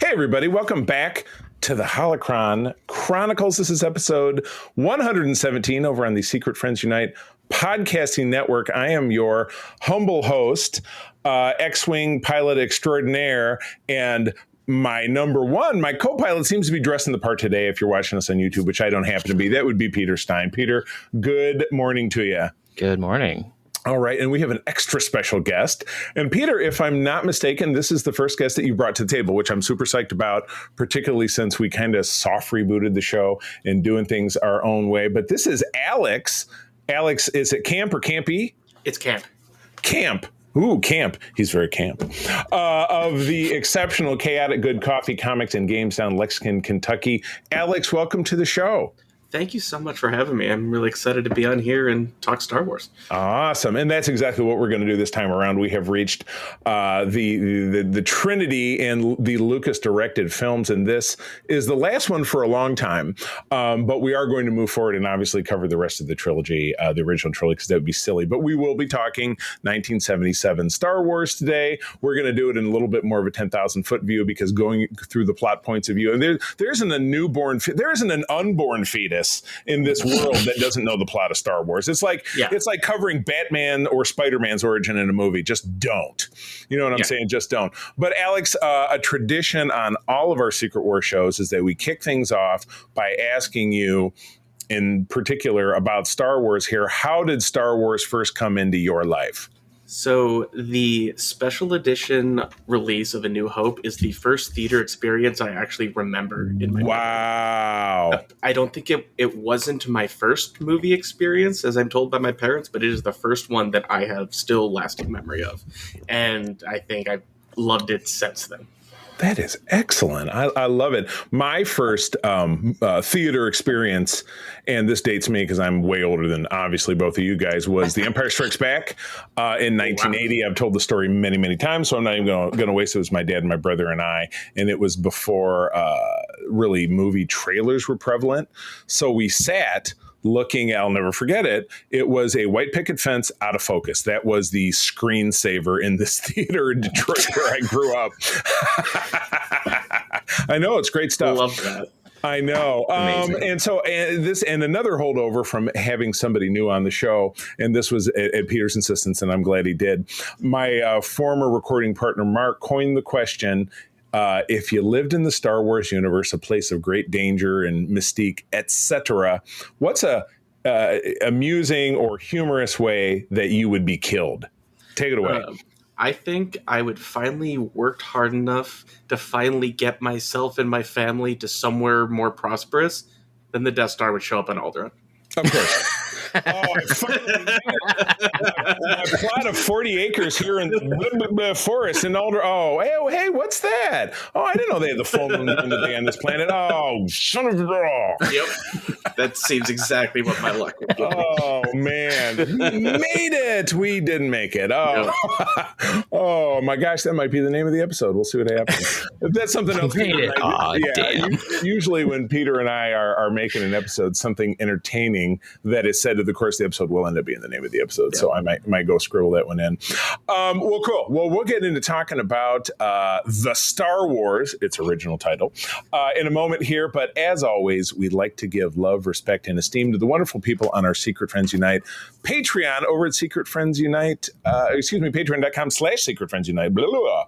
Hey, everybody. Welcome back to the Holocron Chronicles. This is episode 117 over on the Secret Friends Unite podcasting network. I am your humble host, X-Wing pilot extraordinaire, and my number one, my co-pilot seems to be dressing the part today. If you're watching us on YouTube, which I don't happen to be, that would be Peter Stein. Peter, good morning to you. Good morning. All right, and we have an extra special guest. And Peter, if I'm not mistaken, this is the first guest that you brought to the table, which I'm super psyched about, particularly since we kind of soft rebooted the show and doing things our own way. But this is Alex. Alex, is it camp or campy? It's camp. Camp. Ooh, camp. He's very camp. Of the exceptional Chaotic Good Coffee, Comics, and Games down in Lexington, Kentucky. Alex, welcome to the show. Thank you so much for having me. I'm really excited to be on here and talk Star Wars. Awesome. And that's exactly what we're going to do this time around. We have reached the Trinity in the Lucas-directed films, and this is the last one for a long time. But we are going to move forward and obviously cover the rest of the trilogy, the original trilogy, because that would be silly. But we will be talking 1977 Star Wars today. We're going to do it in a little bit more of a 10,000-foot view, because going through the plot points of view, and there isn't an unborn fetus in this world that doesn't know the plot of Star Wars. It's like It's like covering Batman or Spider-Man's origin in a movie. Just don't. You know what I'm saying? Just don't. But Alex, a tradition on all of our Secret War shows is that we kick things off by asking you, in particular, about Star Wars here. How did Star Wars first come into your life? So the special edition release of A New Hope is the first theater experience I actually remember in my Wow. I don't think it wasn't my first movie experience, as I'm told by my parents, but it is the first one that I have still lasting memory of. And I think I've loved it since then. That is excellent. I love it. My first theater experience, and this dates me because I'm way older than obviously both of you guys, was The Empire Strikes Back in 1980. Wow. I've told the story many, many times, so I'm not even going to waste it. It was my dad and my brother and I, and it was before really movie trailers were prevalent. So we sat looking, I'll never forget it. It was a white picket fence out of focus. That was the screensaver in this theater in Detroit where I grew up. I know, it's great stuff. I love that. I know. And another holdover from having somebody new on the show, and this was at Peter's insistence, and I'm glad he did. My former recording partner, Mark, coined the question, if you lived in the Star Wars universe, a place of great danger and mystique, etc., what's a amusing or humorous way that you would be killed? Take it away. I think I would finally worked hard enough to finally get myself and my family to somewhere more prosperous, then the Death Star would show up on Alderaan. Of course. I finally did it. My plot of 40 acres here in the forest in Alder. Oh, hey, what's that? Oh, I didn't know they had the full moon during the day on this planet. Oh, son of a... Yep. That seems exactly what my luck would be. Oh, man. We made it. We didn't make it. Oh. Yep. Oh, my gosh. That might be the name of the episode. We'll see what happens. If that's something else. Made it. Damn. Usually when Peter and I are making an episode, something entertaining that is said to the course of the episode will end up being the name of the episode. Yeah. So I might go scribble that one in. Well, cool. Well, we'll get into talking about the Star Wars, its original title, in a moment here. But as always, we'd like to give love, respect, and esteem to the wonderful people on our Secret Friends Unite Patreon over at Secret Friends Unite. Patreon.com/Secret Friends Unite. Blah, blah,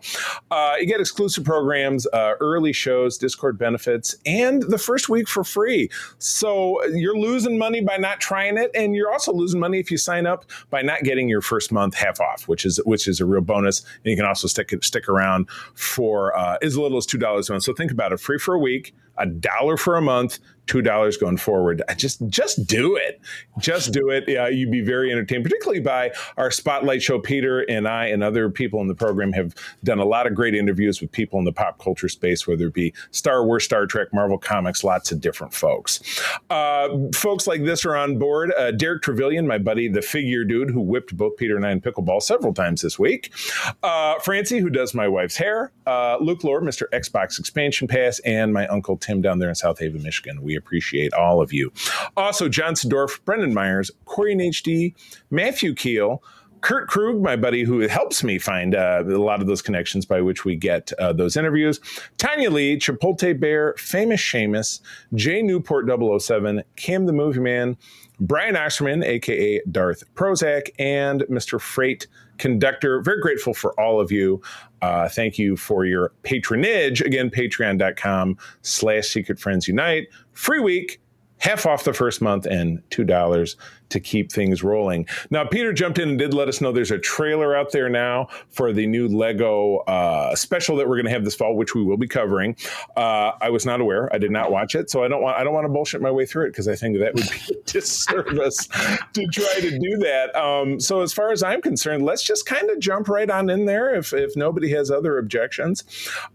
blah. You get exclusive programs, early shows, Discord benefits, and the first week for free. So you're losing money by not trying it, and you're also losing money if you sign up by not getting your first month half off, which is a real bonus. And you can also stick around for as little as $2 a month. So think about it: free for a week, $1 for a month, $2 going forward. Just do it. Just do it. You'd be very entertained, particularly by our Spotlight show. Peter and I and other people in the program have done a lot of great interviews with people in the pop culture space, whether it be Star Wars, Star Trek, Marvel Comics, lots of different folks. Folks like this are on board. Derek Trevelyan, my buddy, the figure dude who whipped both Peter and I in pickleball several times this week. Francie, who does my wife's hair. Luke Lord, Mr. Xbox Expansion Pass, and my uncle Tim down there in South Haven, Michigan. We appreciate all of you. Also, John Sedorf, Brendan Myers, Corey in HD, Matthew Keel, Kurt Krug, my buddy, who helps me find a lot of those connections by which we get those interviews. Tanya Lee, Chipotle Bear, Famous Seamus, Jay Newport 007, Cam the Movie Man, Brian Osterman, a.k.a. Darth Prozac, and Mr. Freight Conductor. Very grateful for all of you. Thank you for your patronage. Again, patreon.com/Secret Friends Unite. Free week, half off the first month, and $2 to keep things rolling. Now, Peter jumped in and did let us know there's a trailer out there now for the new Lego special that we're going to have this fall, which we will be covering. I was not aware. I did not watch it, so I don't want to bullshit my way through it because I think that would be a disservice to try to do that. So as far as I'm concerned, let's just kind of jump right on in there if nobody has other objections.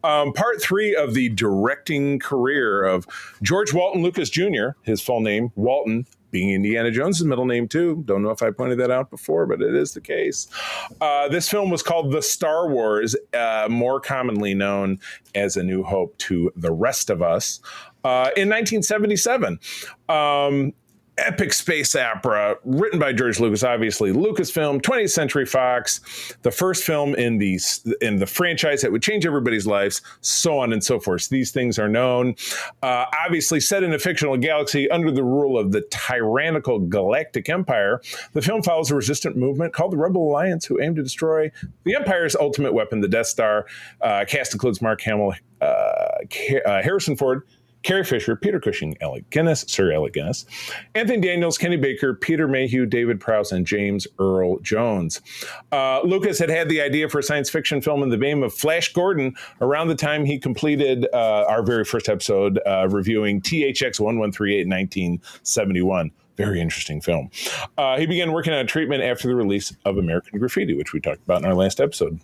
Part 3 of the directing career of George Walton Lucas Jr., his full name, Walton, being Indiana Jones' middle name, too. Don't know if I pointed that out before, but it is the case. This film was called The Star Wars, more commonly known as A New Hope to the rest of us, in 1977. Epic space opera written by George Lucas, obviously Lucasfilm, 20th Century Fox, the first film in the franchise that would change everybody's lives, so on and so forth. These things are known. Obviously set in a fictional galaxy under the rule of the tyrannical Galactic Empire, the film follows a resistant movement called the Rebel Alliance who aim to destroy the Empire's ultimate weapon, the Death Star. Cast includes Mark Hamill, Harrison Ford, Carrie Fisher, Peter Cushing, Sir Alec Guinness, Anthony Daniels, Kenny Baker, Peter Mayhew, David Prowse, and James Earl Jones. Lucas had the idea for a science fiction film in the vein of Flash Gordon around the time he completed our very first episode reviewing THX 1138 in 1971. Very interesting film. He began working on treatment after the release of American Graffiti, which we talked about in our last episode.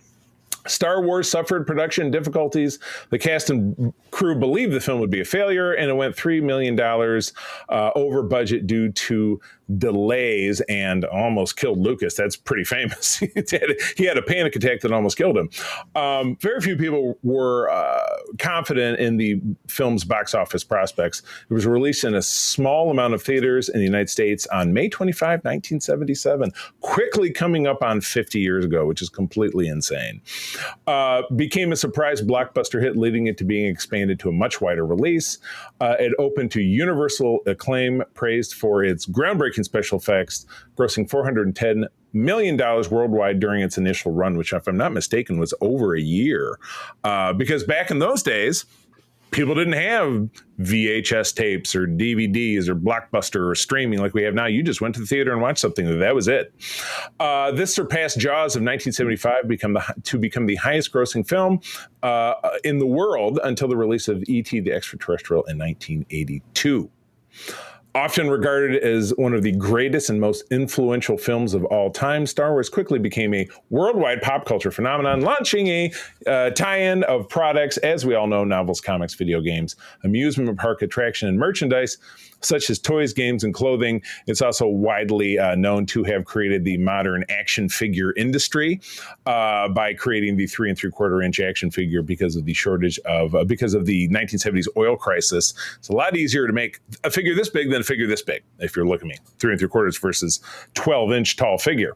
Star Wars suffered production difficulties. The cast and crew believed the film would be a failure, and it went $3 million over budget due to delays and almost killed Lucas. That's pretty famous. He had a panic attack that almost killed him. Very few people were confident in the film's box office prospects. It was released in a small amount of theaters in the United States on May 25, 1977, quickly coming up on 50 years ago, which is completely insane. Became a surprise blockbuster hit, leading it to being expanded to a much wider release. It opened to universal acclaim, praised for its groundbreaking special effects, grossing $410 million worldwide during its initial run, which, if I'm not mistaken, was over a year. Because back in those days, people didn't have VHS tapes or DVDs or Blockbuster or streaming like we have now. You just went to the theater and watched something. That was it. This surpassed Jaws of 1975 to become the highest grossing film in the world until the release of E.T. the Extraterrestrial in 1982. Often regarded as one of the greatest and most influential films of all time, Star Wars quickly became a worldwide pop culture phenomenon, launching a tie-in of products, as we all know, novels, comics, video games, amusement park attraction, and merchandise, such as toys, games, and clothing. It's also widely known to have created the modern action figure industry by creating the 3 3/4-inch action figure because of the because of the 1970s oil crisis. It's a lot easier to make a figure this big than a figure this big, if you're looking at me, 3 3/4 versus 12-inch tall figure.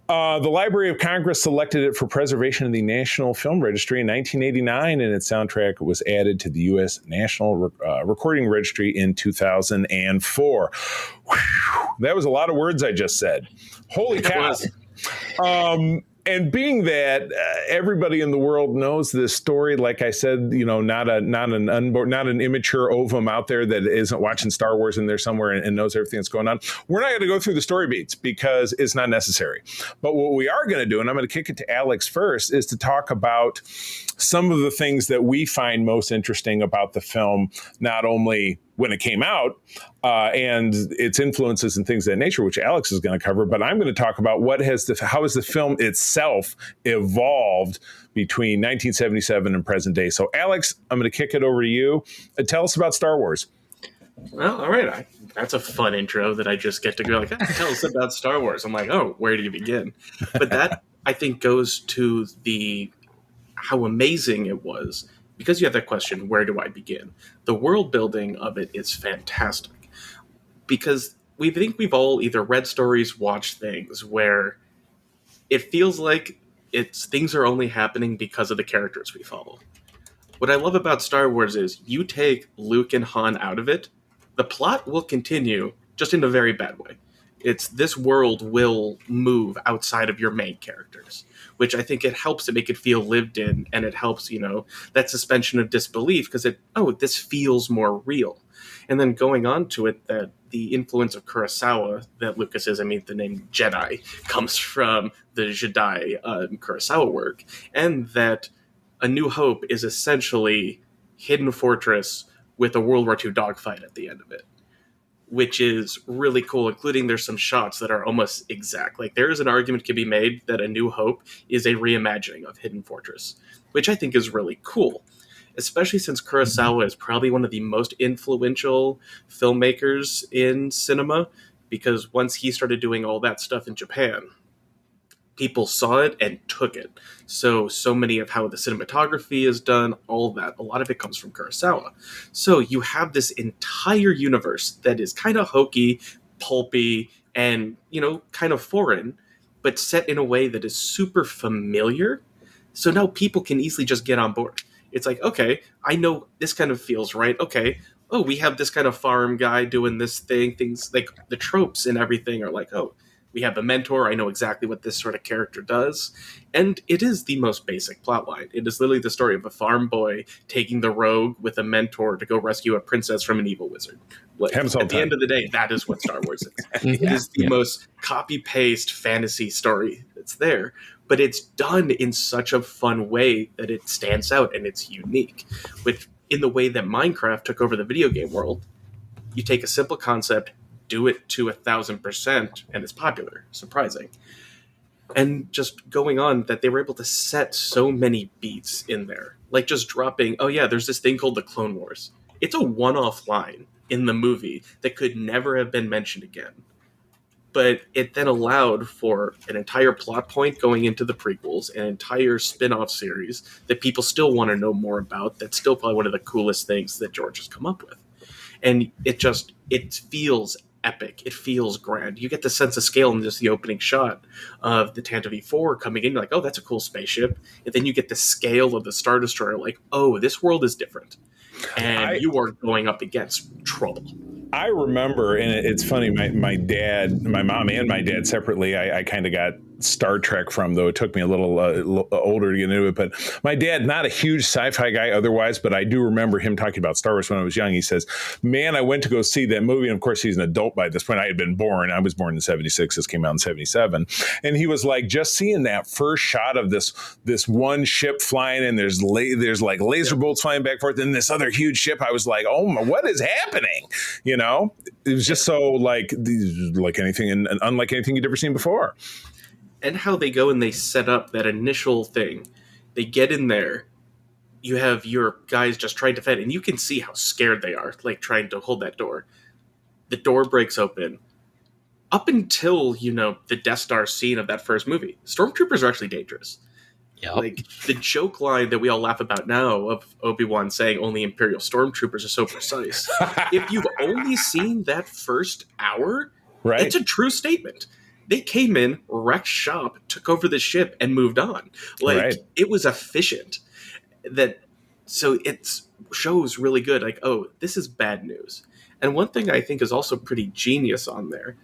The Library of Congress selected it for preservation in the National Film Registry in 1989, and its soundtrack was added to the U.S. National Recording Registry in 2004. Whew, that was a lot of words I just said. Holy cow. And being that everybody in the world knows this story, like I said, not an immature ovum out there that isn't watching Star Wars in there somewhere and knows everything that's going on. We're not going to go through the story beats because it's not necessary. But what we are going to do, and I'm going to kick it to Alex first, is to talk about some of the things that we find most interesting about the film, not only when it came out and its influences and things of that nature, which Alex is going to cover, but I'm going to talk about how has the film itself evolved between 1977 and present day. So Alex, I'm going to kick it over to you. Tell us about Star Wars. Well, all right. That's a fun intro that I just get to go like, tell us about Star Wars. I'm like, oh, where do you begin? But that, I think, goes to how amazing it was. Because you have that question, where do I begin? The world building of it is fantastic. Because we think we've all either read stories, watched things where it feels like things are only happening because of the characters we follow. What I love about Star Wars is you take Luke and Han out of it, the plot will continue, just in a very bad way. It's this world will move outside of your main characters, which I think it helps to make it feel lived in, and it helps, that suspension of disbelief because this feels more real. And then going on to it, that the influence of Kurosawa that Lucas is, the name Jedi comes from the Jedi Kurosawa work, and that A New Hope is essentially Hidden Fortress with a World War II dogfight at the end of it, which is really cool, including there's some shots that are almost exact. Like, there is an argument can be made that A New Hope is a reimagining of Hidden Fortress, which I think is really cool, especially since Kurosawa is probably one of the most influential filmmakers in cinema, because once he started doing all that stuff in Japan, people saw it and took it. So many of how the cinematography is done, all that, a lot of it comes from Kurosawa. So you have this entire universe that is kind of hokey, pulpy, and, kind of foreign, but set in a way that is super familiar. So now people can easily just get on board. It's like, okay, I know this kind of feels right. Okay, oh, we have this kind of farm guy doing this thing. Things like the tropes and everything are like, oh, we have a mentor. I know exactly what this sort of character does. And it is the most basic plotline. It is literally the story of a farm boy taking the rogue with a mentor to go rescue a princess from an evil wizard. Like, at the end of the day, that is what Star Wars is. It is the most copy-paste fantasy story that's there. But it's done in such a fun way that it stands out and it's unique. Which, in the way that Minecraft took over the video game world, you take a simple concept, do it to 1,000%, and it's popular. Surprising. And just going on that they were able to set so many beats in there. Like just dropping, oh yeah, there's this thing called the Clone Wars. It's a one-off line in the movie that could never have been mentioned again. But it then allowed for an entire plot point going into the prequels, an entire spin-off series that people still want to know more about. That's still probably one of the coolest things that George has come up with. And it feels epic. It feels grand. You get the sense of scale in just the opening shot of the Tantive 4 coming in. You're like, oh, that's a cool spaceship. And then you get the scale of the Star Destroyer. Like, oh, this world is different. And you are going up against trouble. I remember, and it's funny, my dad, my mom and my dad separately, I kind of got Star Trek from, though it took me a little older to get into it. But my dad, not a huge sci-fi guy otherwise, but I do remember him talking about Star Wars when I was young. He says, man, I went to go see that movie. And of course, he's an adult by this point. I had been born. I was born in 76. This came out in 77. And he was like, just seeing that first shot of this one ship flying, and there's like laser bolts flying back and forth, and this other huge ship. I was like, oh my, what is happening? You know, it was just so like anything and unlike anything you'd ever seen before. And how they go and they set up that initial thing. They get in there. You have your guys just trying to fight, and you can see how scared they are, like trying to hold that door. The door breaks open. Up until, the Death Star scene of that first movie, stormtroopers are actually dangerous. Yep. Like, the joke line that we all laugh about now of Obi-Wan saying only Imperial stormtroopers are so precise. If you've only seen that first hour, right, it's a true statement. They came in, wrecked shop, took over the ship, and moved on. It was efficient. So it shows really good. Like, oh, this is bad news. And one thing I think is also pretty genius on there,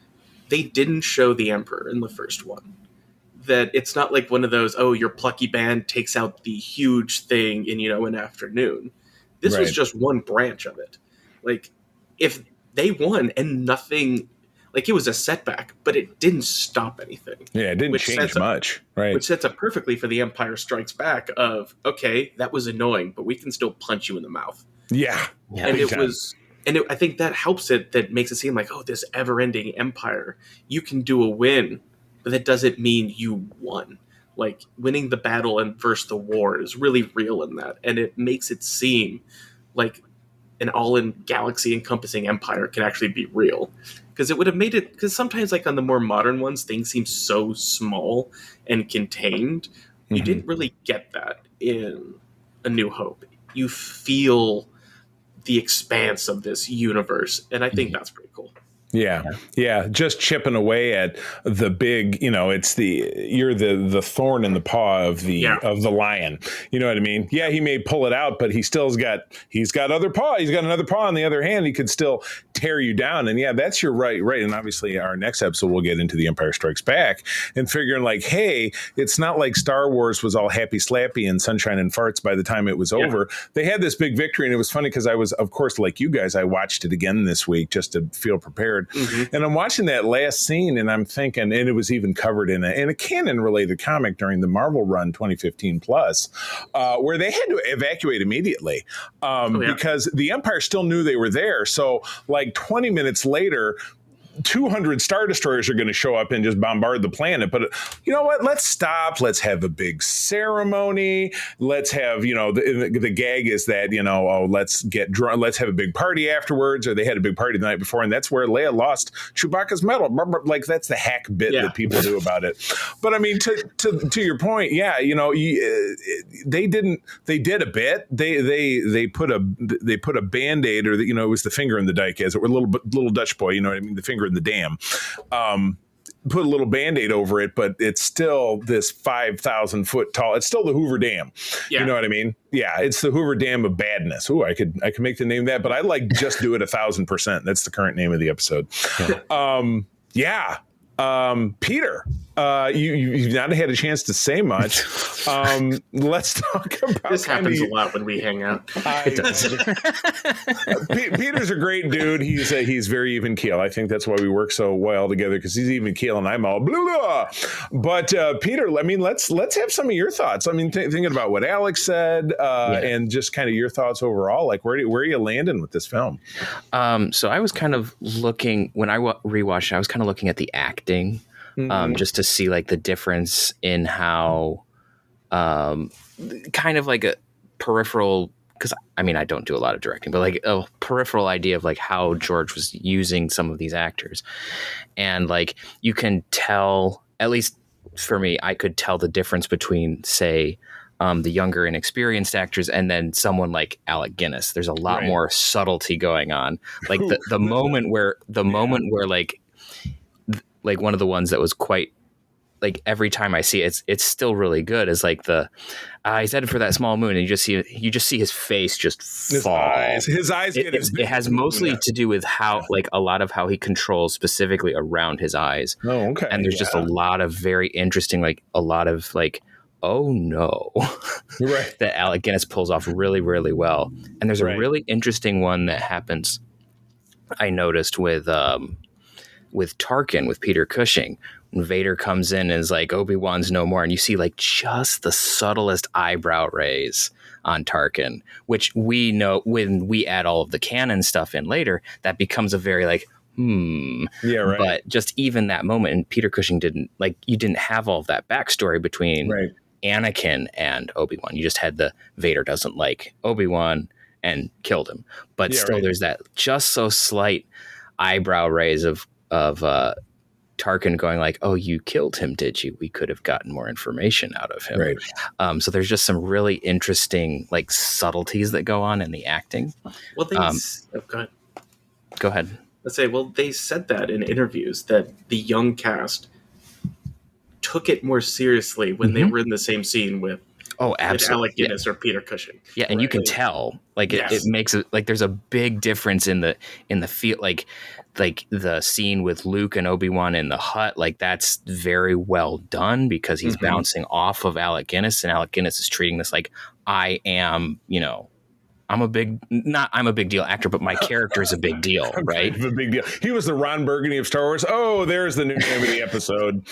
they didn't show the Emperor in the first one. That it's not like one of those, oh, your plucky band takes out the huge thing in, an afternoon. This was just one branch of it. Like, if they won and nothing... Like, it was a setback, but it didn't stop anything. Yeah, it didn't change much, right? Which sets up perfectly for the Empire Strikes Back of, okay, that was annoying, but we can still punch you in the mouth. Yeah. And it was... And I think that helps it, that makes it seem like, oh, this ever-ending empire. You can do a win, but that doesn't mean you won. Like, winning the battle and versus the war is really real in that. And it makes it seem like an all-in galaxy-encompassing empire can actually be real. Because it would have made it... Because sometimes, like, on the more modern ones, things seem so small and contained. Mm-hmm. You didn't really get that in A New Hope. You feel the expanse of this universe, and I think that's pretty cool. Yeah. Just chipping away at the big, you're the thorn in the paw of the lion. You know what I mean? Yeah, he may pull it out, but he's got other paw. He's got another paw on the other hand. He could still tear you down. And yeah, that's your right. And obviously our next episode, we'll get into The Empire Strikes Back and figuring like, hey, it's not like Star Wars was all happy slappy and sunshine and farts by the time it was over. They had this big victory, and it was funny because I was, of course, like you guys, I watched it again this week just to feel prepared. And I'm watching that last scene and I'm thinking, and it was even covered in a canon related comic during the Marvel run 2015 plus, where they had to evacuate immediately because the Empire still knew they were there. So like 20 minutes later, 200 Star Destroyers are going to show up and just bombard the planet. But you know what? Let's stop. Let's have a big ceremony. Let's have, the gag is that, let's get drunk. Let's have a big party afterwards. Or they had a big party the night before. And that's where Leia lost Chewbacca's medal. Like that's the hack bit that people do about it. But I mean, to your point, they did a bit. They put a Band-Aid, or it was the finger in the dike, as it were, little Dutch boy, you know what I mean? The finger in the dam, put a little Band-Aid over it, but it's still this 5,000 foot tall. It's still the Hoover Dam. You know what I mean? Yeah, it's the Hoover Dam of badness. Ooh, I could make the name of that, but I like just do it 1,000%. That's the current name of the episode. Peter, you've not had a chance to say much. Let's talk about this. Happens a lot when we hang out. Peter's a great dude. He's very even keel. I think that's why we work so well together, because he's even keel and I'm all blah blah. But Peter, I mean, let's have some of your thoughts. I mean, thinking about what Alex said, and just kind of your thoughts overall. Like, where are you landing with this film? So I was kind of looking when I rewatched it. I was kind of looking at the acting. Just to see like the difference in how kind of like a peripheral, because I mean I don't do a lot of directing, but like a peripheral idea of like how George was using some of these actors. And like you can tell, at least for me, I could tell the difference between, say, the younger and experienced actors and then someone like Alec Guinness. There's a lot more subtlety going on. Like the moment where like one of the ones that was quite, like, every time I see it, it's still really good, is like he's headed for that small moon, and you just see his face just fall. His eyes get it has mostly to do with how, like, a lot of how he controls specifically around his eyes. Oh, okay. And there's just a lot of very interesting, like, a lot of like, oh no, that Alec Guinness pulls off really, really well. And there's a really interesting one that happens, I noticed, with Tarkin, with Peter Cushing, when Vader comes in and is like, Obi-Wan's no more, and you see like just the subtlest eyebrow raise on Tarkin, which we know when we add all of the canon stuff in later, that becomes a very like, But just even that moment, and Peter Cushing you didn't have all of that backstory between Anakin and Obi-Wan. You just had the Vader doesn't like Obi-Wan and killed him. But still there's that just so slight eyebrow raise of Tarkin going like, oh, you killed him, did you? We could have gotten more information out of him. So there's just some really interesting like subtleties that go on in the acting. Well, go ahead. Let's say, they said that in interviews, that the young cast took it more seriously when they were in the same scene with Alec Guinness or Peter Cushing. Yeah, and you can tell, like, it makes it like there's a big difference in the feel, like the scene with Luke and Obi-Wan in the hut, like that's very well done because he's bouncing off of Alec Guinness, and Alec Guinness is treating this like, I am, I'm a big deal actor, but my character is a big deal, right? A big deal. He was the Ron Burgundy of Star Wars. Oh, there's the new name of the episode.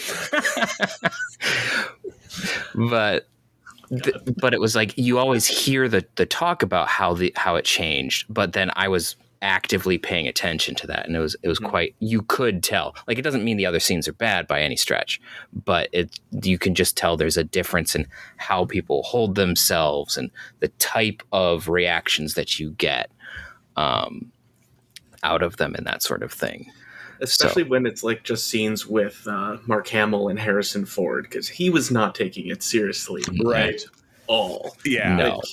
But it was like you always hear the talk about how it changed, but then I was actively paying attention to that, and it was quite, you could tell, like, it doesn't mean the other scenes are bad by any stretch, but you can just tell there's a difference in how people hold themselves and the type of reactions that you get out of them and that sort of thing. Especially when it's like just scenes with Mark Hamill and Harrison Ford, because he was not taking it seriously at all. Yeah. No.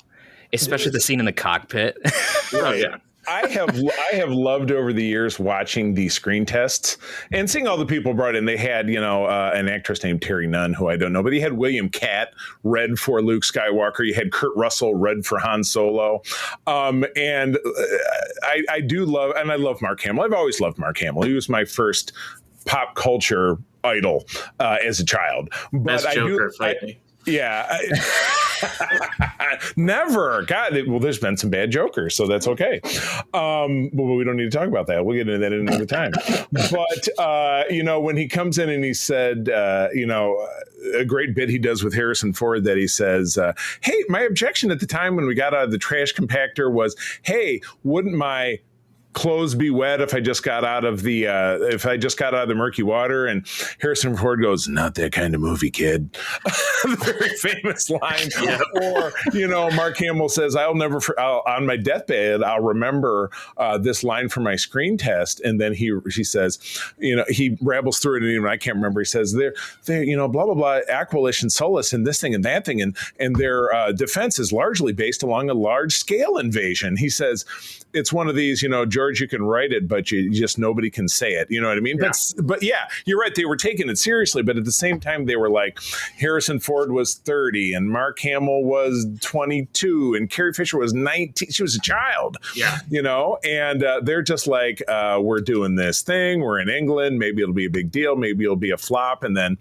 Especially the scene in the cockpit. Oh, yeah. I have loved over the years watching the screen tests and seeing all the people brought in. They had, an actress named Terry Nunn, who I don't know, but he had William Catt read for Luke Skywalker. You had Kurt Russell read for Han Solo. And I do love, and I love Mark Hamill. I've always loved Mark Hamill. He was my first pop culture idol as a child. But Best Joker, fight me. Yeah. Never. God, well, there's been some bad Jokers, so that's okay. But we don't need to talk about that. We'll get into that at another time. But, when he comes in and he said, a great bit he does with Harrison Ford that he says, hey, my objection at the time when we got out of the trash compactor was, hey, wouldn't my clothes be wet if I just got out of the murky water? And Harrison Ford goes, not that kind of movie, kid. Very famous line. Yeah. Or Mark Hamill says, on my deathbed I'll remember this line from my screen test. And then he says, he rabbles through it, and I can't remember. He says they're blah blah blah, Aqualish and Solus and this thing and that thing, and their defense is largely based along a large scale invasion. He says it's one of these, George, you can write it, but you just, nobody can say it. You know what I mean? Yeah. But yeah, you're right. They were taking it seriously, but at the same time, they were like, Harrison Ford was 30 and Mark Hamill was 22 and Carrie Fisher was 19. She was a child, and they're just like, we're doing this thing. We're in England. Maybe it'll be a big deal. Maybe it'll be a flop. And then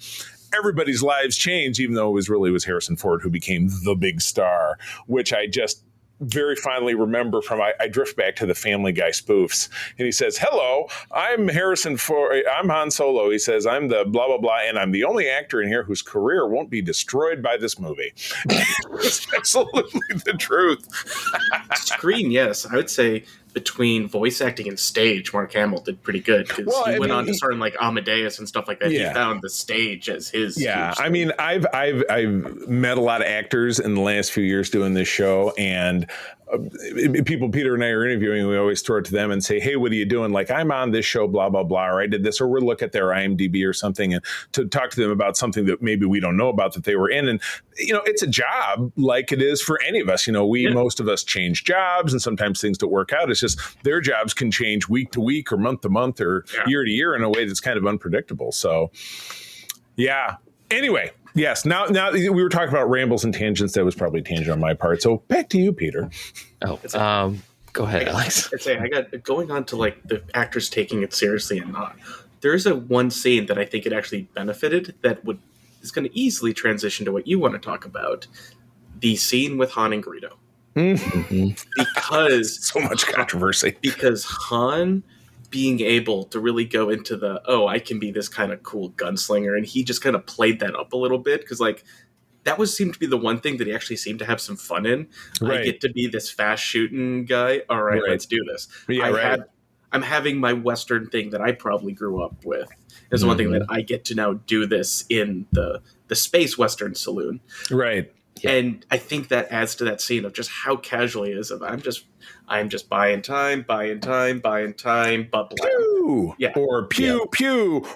everybody's lives change, even though it was Harrison Ford who became the big star, which I just very fondly remember from, I drift back to the Family Guy spoofs, and he says, hello, I'm Harrison Ford, I'm Han Solo. He says, I'm the blah, blah, blah, and I'm the only actor in here whose career won't be destroyed by this movie. It's absolutely the truth. Screen, yes. I would say between voice acting and stage, Mark Hamill did pretty good, because he went on to start in like Amadeus and stuff like that. Yeah. He found the stage as his. Yeah, I mean, I've met a lot of actors in the last few years doing this show, and people Peter and I are interviewing, we always throw it to them and say, hey, what are you doing? Like, I'm on this show, blah, blah, blah, or I did this, or we'll look at their IMDb or something and to talk to them about something that maybe we don't know about that they were in. And, it's a job like it is for any of us. Most of us change jobs, and sometimes things don't work out. It's just their jobs can change week to week or month to month or year to year in a way that's kind of unpredictable. So, yeah. Anyway, yes. Now we were talking about rambles and tangents. That was probably a tangent on my part. So back to you, Peter. Oh, go ahead, Alex. I got going on to like the actors taking it seriously and not. There's one scene that I think it actually benefited that is going to easily transition to what you want to talk about. The scene with Han and Greedo. Mm-hmm. Because so much controversy. Because Han being able to really go into I can be this kind of cool gunslinger, and he just kind of played that up a little bit, because like that seemed to be the one thing that he actually seemed to have some fun in. Right. I get to be this fast shooting guy. All right, let's do this. Yeah, I'm having my Western thing that I probably grew up with. Is one thing that I get to now do this in the space Western saloon. Right. Yeah. And I think that adds to that scene of just how casual he is of I'm just buying time, but pew, yeah, or pew,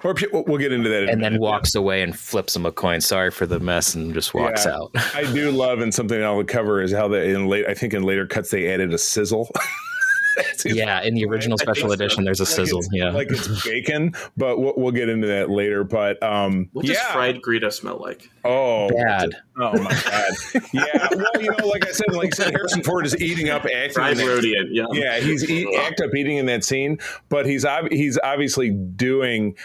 or pew. We'll get into that. And then walks away and flips him a coin. Sorry for the mess, and just walks out. I do love, and something I'll cover is how in later cuts they added a sizzle. Yeah, in the original special edition, there's a sizzle. Like it's bacon, but we'll get into that later. But what does fried Greedo smell like? Oh, bad! Oh my god! Yeah, well, like I said, Harrison Ford is eating up acting. Fried rodent. Yeah, he's act up eating in that scene, but he's obviously doing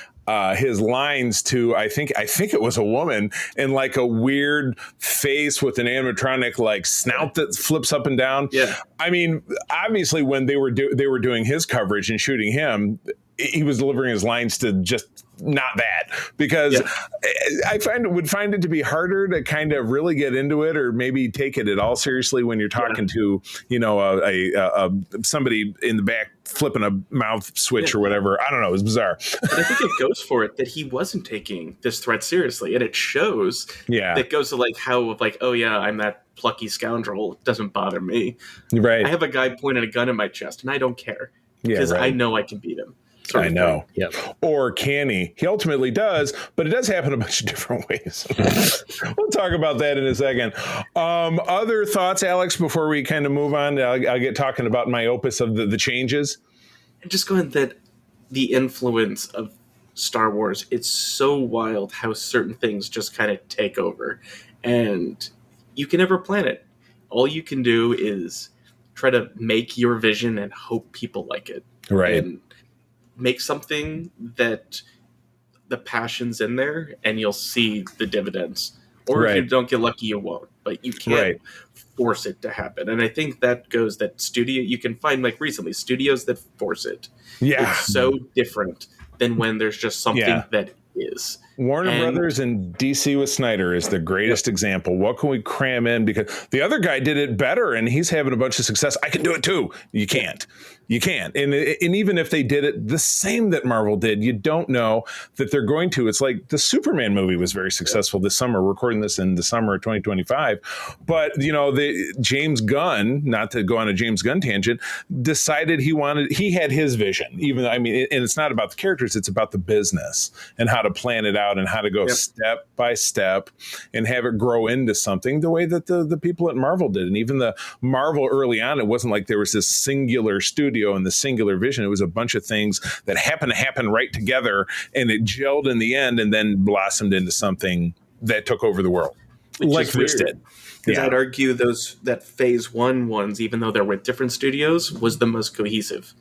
his lines to I think it was a woman in like a weird face with an animatronic like snout that flips up and down. Yeah, I mean, obviously when they were doing his coverage and shooting him, he was delivering his lines to just not that, because I would find it to be harder to kind of really get into it or maybe take it at all seriously when you're talking to somebody in the back flipping a mouth switch or whatever. I don't know. It was bizarre. But I think it goes for it that he wasn't taking this threat seriously, and it shows. Yeah, that goes to like how like, oh yeah, I'm that plucky scoundrel. It doesn't bother me. Right. I have a guy pointing a gun at my chest, and I don't care because I know I can beat him. I know. Yep. Or can he? He ultimately does, but it does happen a bunch of different ways. We'll talk about that in a second. Other thoughts, Alex, before we kind of move on? I'll get talking about my opus of the changes. And just going that the influence of Star Wars, it's so wild how certain things just kind of take over. And you can never plan it. All you can do is try to make your vision and hope people like it. Right. And make something that the passion's in there, and you'll see the dividends. Or if you don't get lucky, you won't. But you can't force it to happen. And I think that goes that studio, you can find like recently studios that force it. Yeah. It's so different than when there's just something that is. Warner Brothers and DC with Snyder is the greatest example. What can we cram in? Because the other guy did it better and he's having a bunch of success. I can do it too. You can't. You can't. And even if they did it the same that Marvel did, you don't know that they're going to. It's like the Superman movie was very successful this summer. We're recording this in the summer of 2025. But, James Gunn, not to go on a James Gunn tangent, decided he had his vision. Even, and it's not about the characters, it's about the business and how to plan it out and how to go step by step and have it grow into something the way that the people at Marvel did. And even the Marvel early on, it wasn't like there was this singular studio and the singular vision. It was a bunch of things that happened to happen right together, and it gelled in the end and then blossomed into something that took over the world. Like this did. Because I'd argue that phase one ones, even though they're with different studios, was the most cohesive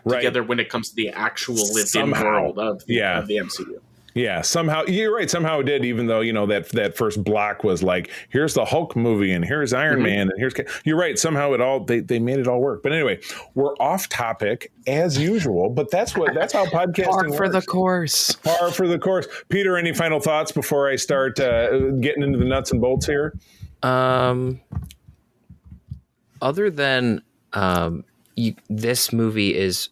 together when it comes to the actual lived-in world of the MCU. Yeah, somehow you're right. Somehow it did, even though that first block was like, here's the Hulk movie and here's Iron Man and here's. You're right. Somehow they made it all work. But anyway, we're off topic as usual. But that's how podcasting Par for the course. Par for the course. Peter, any final thoughts before I start getting into the nuts and bolts here? Other than this movie is,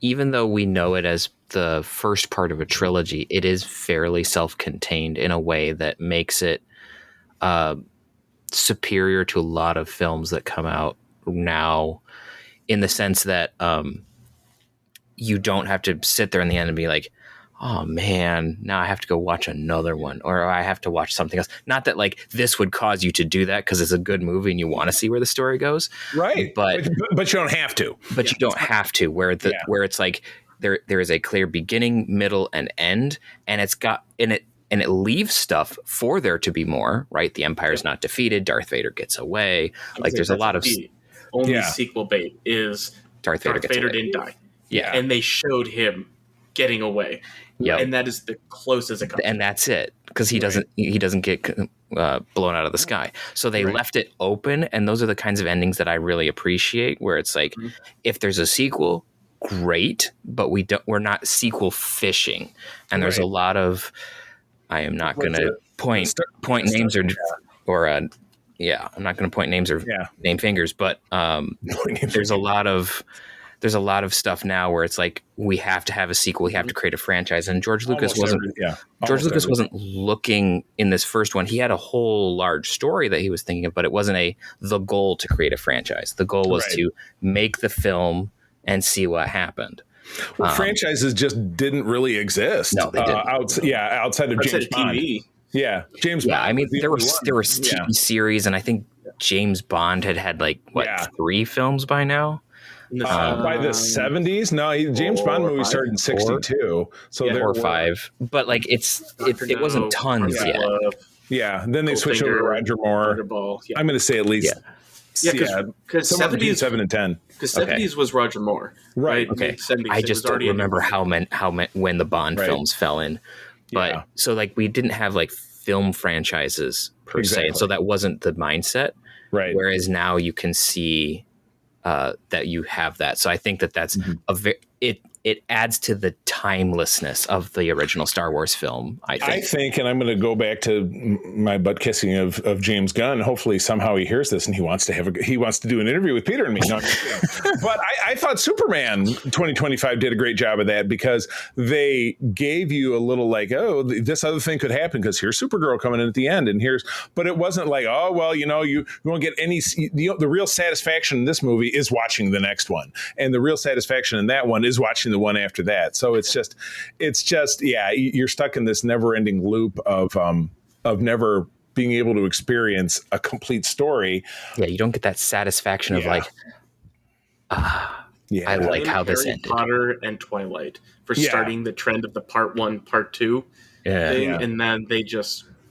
even though we know it as the first part of a trilogy, it is fairly self-contained in a way that makes it superior to a lot of films that come out now, in the sense that you don't have to sit there in the end and be like, oh man, now I have to go watch another one, or I have to watch something else. Not that like this would cause you to do that because it's a good movie and you want to see where the story goes. Right. But you don't have to. But you don't have to, where it's like there is a clear beginning, middle, and end, and it leaves stuff for there to be more, right? The Empire's not defeated, Darth Vader gets away. Like there's a lot of only sequel bait is Darth Vader didn't die. Yeah. And they showed him getting away. Yeah, and that is the closest it comes. And that's it, because he doesn't get blown out of the sky. So they left it open, and those are the kinds of endings that I really appreciate. Where it's like, if there's a sequel, great, but we're not sequel fishing. And there's a lot of, I am not going to point names I'm not going to point names or name fingers, but there's a lot of stuff now where it's like, we have to have a sequel. We have to create a franchise. And George Lucas wasn't looking in this first one. He had a whole large story that he was thinking of, but it wasn't the goal to create a franchise. The goal was to make the film and see what happened. Well, franchises just didn't really exist. No, they didn't. Outside of James Bond. TV. Yeah, James Bond. Yeah, I mean, there were TV series, and I think James Bond had 3 films by now. By the 70s? No, James Bond movie started in 62. So there were 5. But it wasn't tons yet. Yeah, then they switched over to Roger Moore. I'm going to say at least. Yeah, because 70s 7 and 10. Because 70s was Roger Moore, right? Okay, 70s, I just don't remember when the Bond films fell in. But so we didn't have film franchises per se, and so that wasn't the mindset. Right. Whereas now you can see that you have that. So I think that's it adds to the timelessness of the original Star Wars film, I think. And I'm going to go back to my butt kissing of James Gunn. Hopefully somehow he hears this and he wants to do an interview with Peter and me. No, but I thought Superman 2025 did a great job of that, because they gave you a little this other thing could happen because here's Supergirl coming in at the end, and but it wasn't like, oh, well, you won't get any, the real satisfaction in this movie is watching the next one. And the real satisfaction in that one is watching the one after that. So it's just, yeah, you're stuck in this never ending loop of never being able to experience a complete story. Yeah. You don't get that satisfaction of like, I like how this ended. Harry Potter and Twilight for starting the trend of the part 1, part 2 thing. Yeah. And then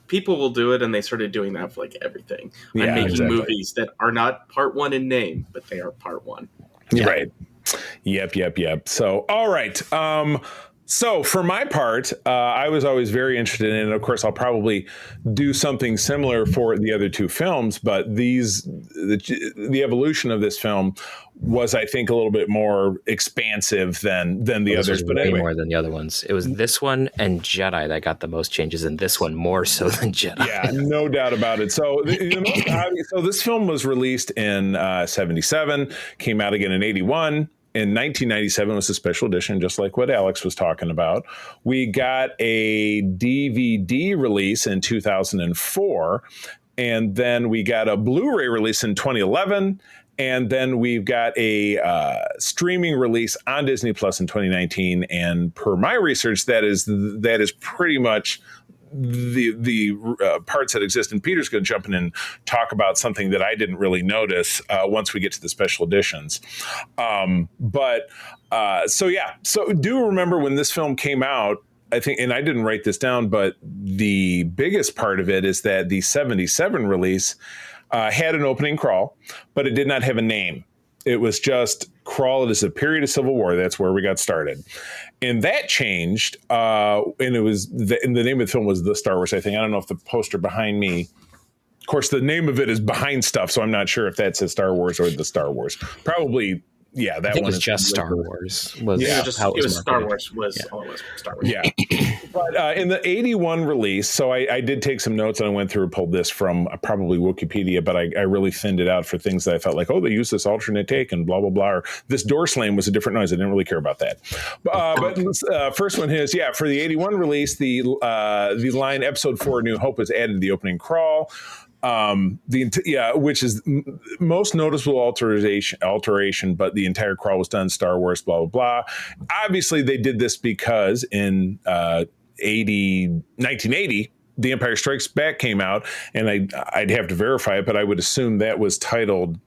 people will do it, and they started doing that for like everything. Yeah, I'm making movies that are not part 1 in name, but they are part 1. Yeah. Right. Yep. So, all right. So for my part, I was always very interested in, and of course, I'll probably do something similar for the other two films, but the evolution of this film was, I think, a little bit more expansive than the others. But way more than the other ones. It was this one and Jedi that got the most changes, and this one more so than Jedi. Yeah, no doubt about it. So so this film was released in 77, came out again in 81. In 1997 was a special edition, just like what Alex was talking about. We got a DVD release in 2004, and then we got a Blu-ray release in 2011, and then we've got a streaming release on Disney Plus in 2019. And per my research, that is pretty much the parts that exist. And Peter's going to jump in and talk about something that I didn't really notice once we get to the special editions. So do remember when this film came out, I think, and I didn't write this down, but the biggest part of it is that the 77 release had an opening crawl, but it did not have a name. It was just crawl. It is a period of Civil War. That's where we got started. And that changed. And it was the name of the film was The Star Wars, I think. I don't know if the poster behind me, of course, the name of it is Behind Stuff. So I'm not sure if that says Star Wars or The Star Wars. Probably. Yeah, that one was just Star Wars. It was Star Wars. All it was Star Wars. Yeah, but in the 81 release, so I did take some notes and I went through and pulled this from probably Wikipedia, but I really thinned it out for things that I felt like, oh, they use this alternate take and blah blah blah. Or this door slam was a different noise. I didn't really care about that. But first one is for the 81 release, the line Episode 4: New Hope was added to the opening crawl. Which is most noticeable alteration, but the entire crawl was done Star Wars, blah, blah, blah. Obviously, they did this because in 1980, The Empire Strikes Back came out, and I'd have to verify it, but I would assume that was titled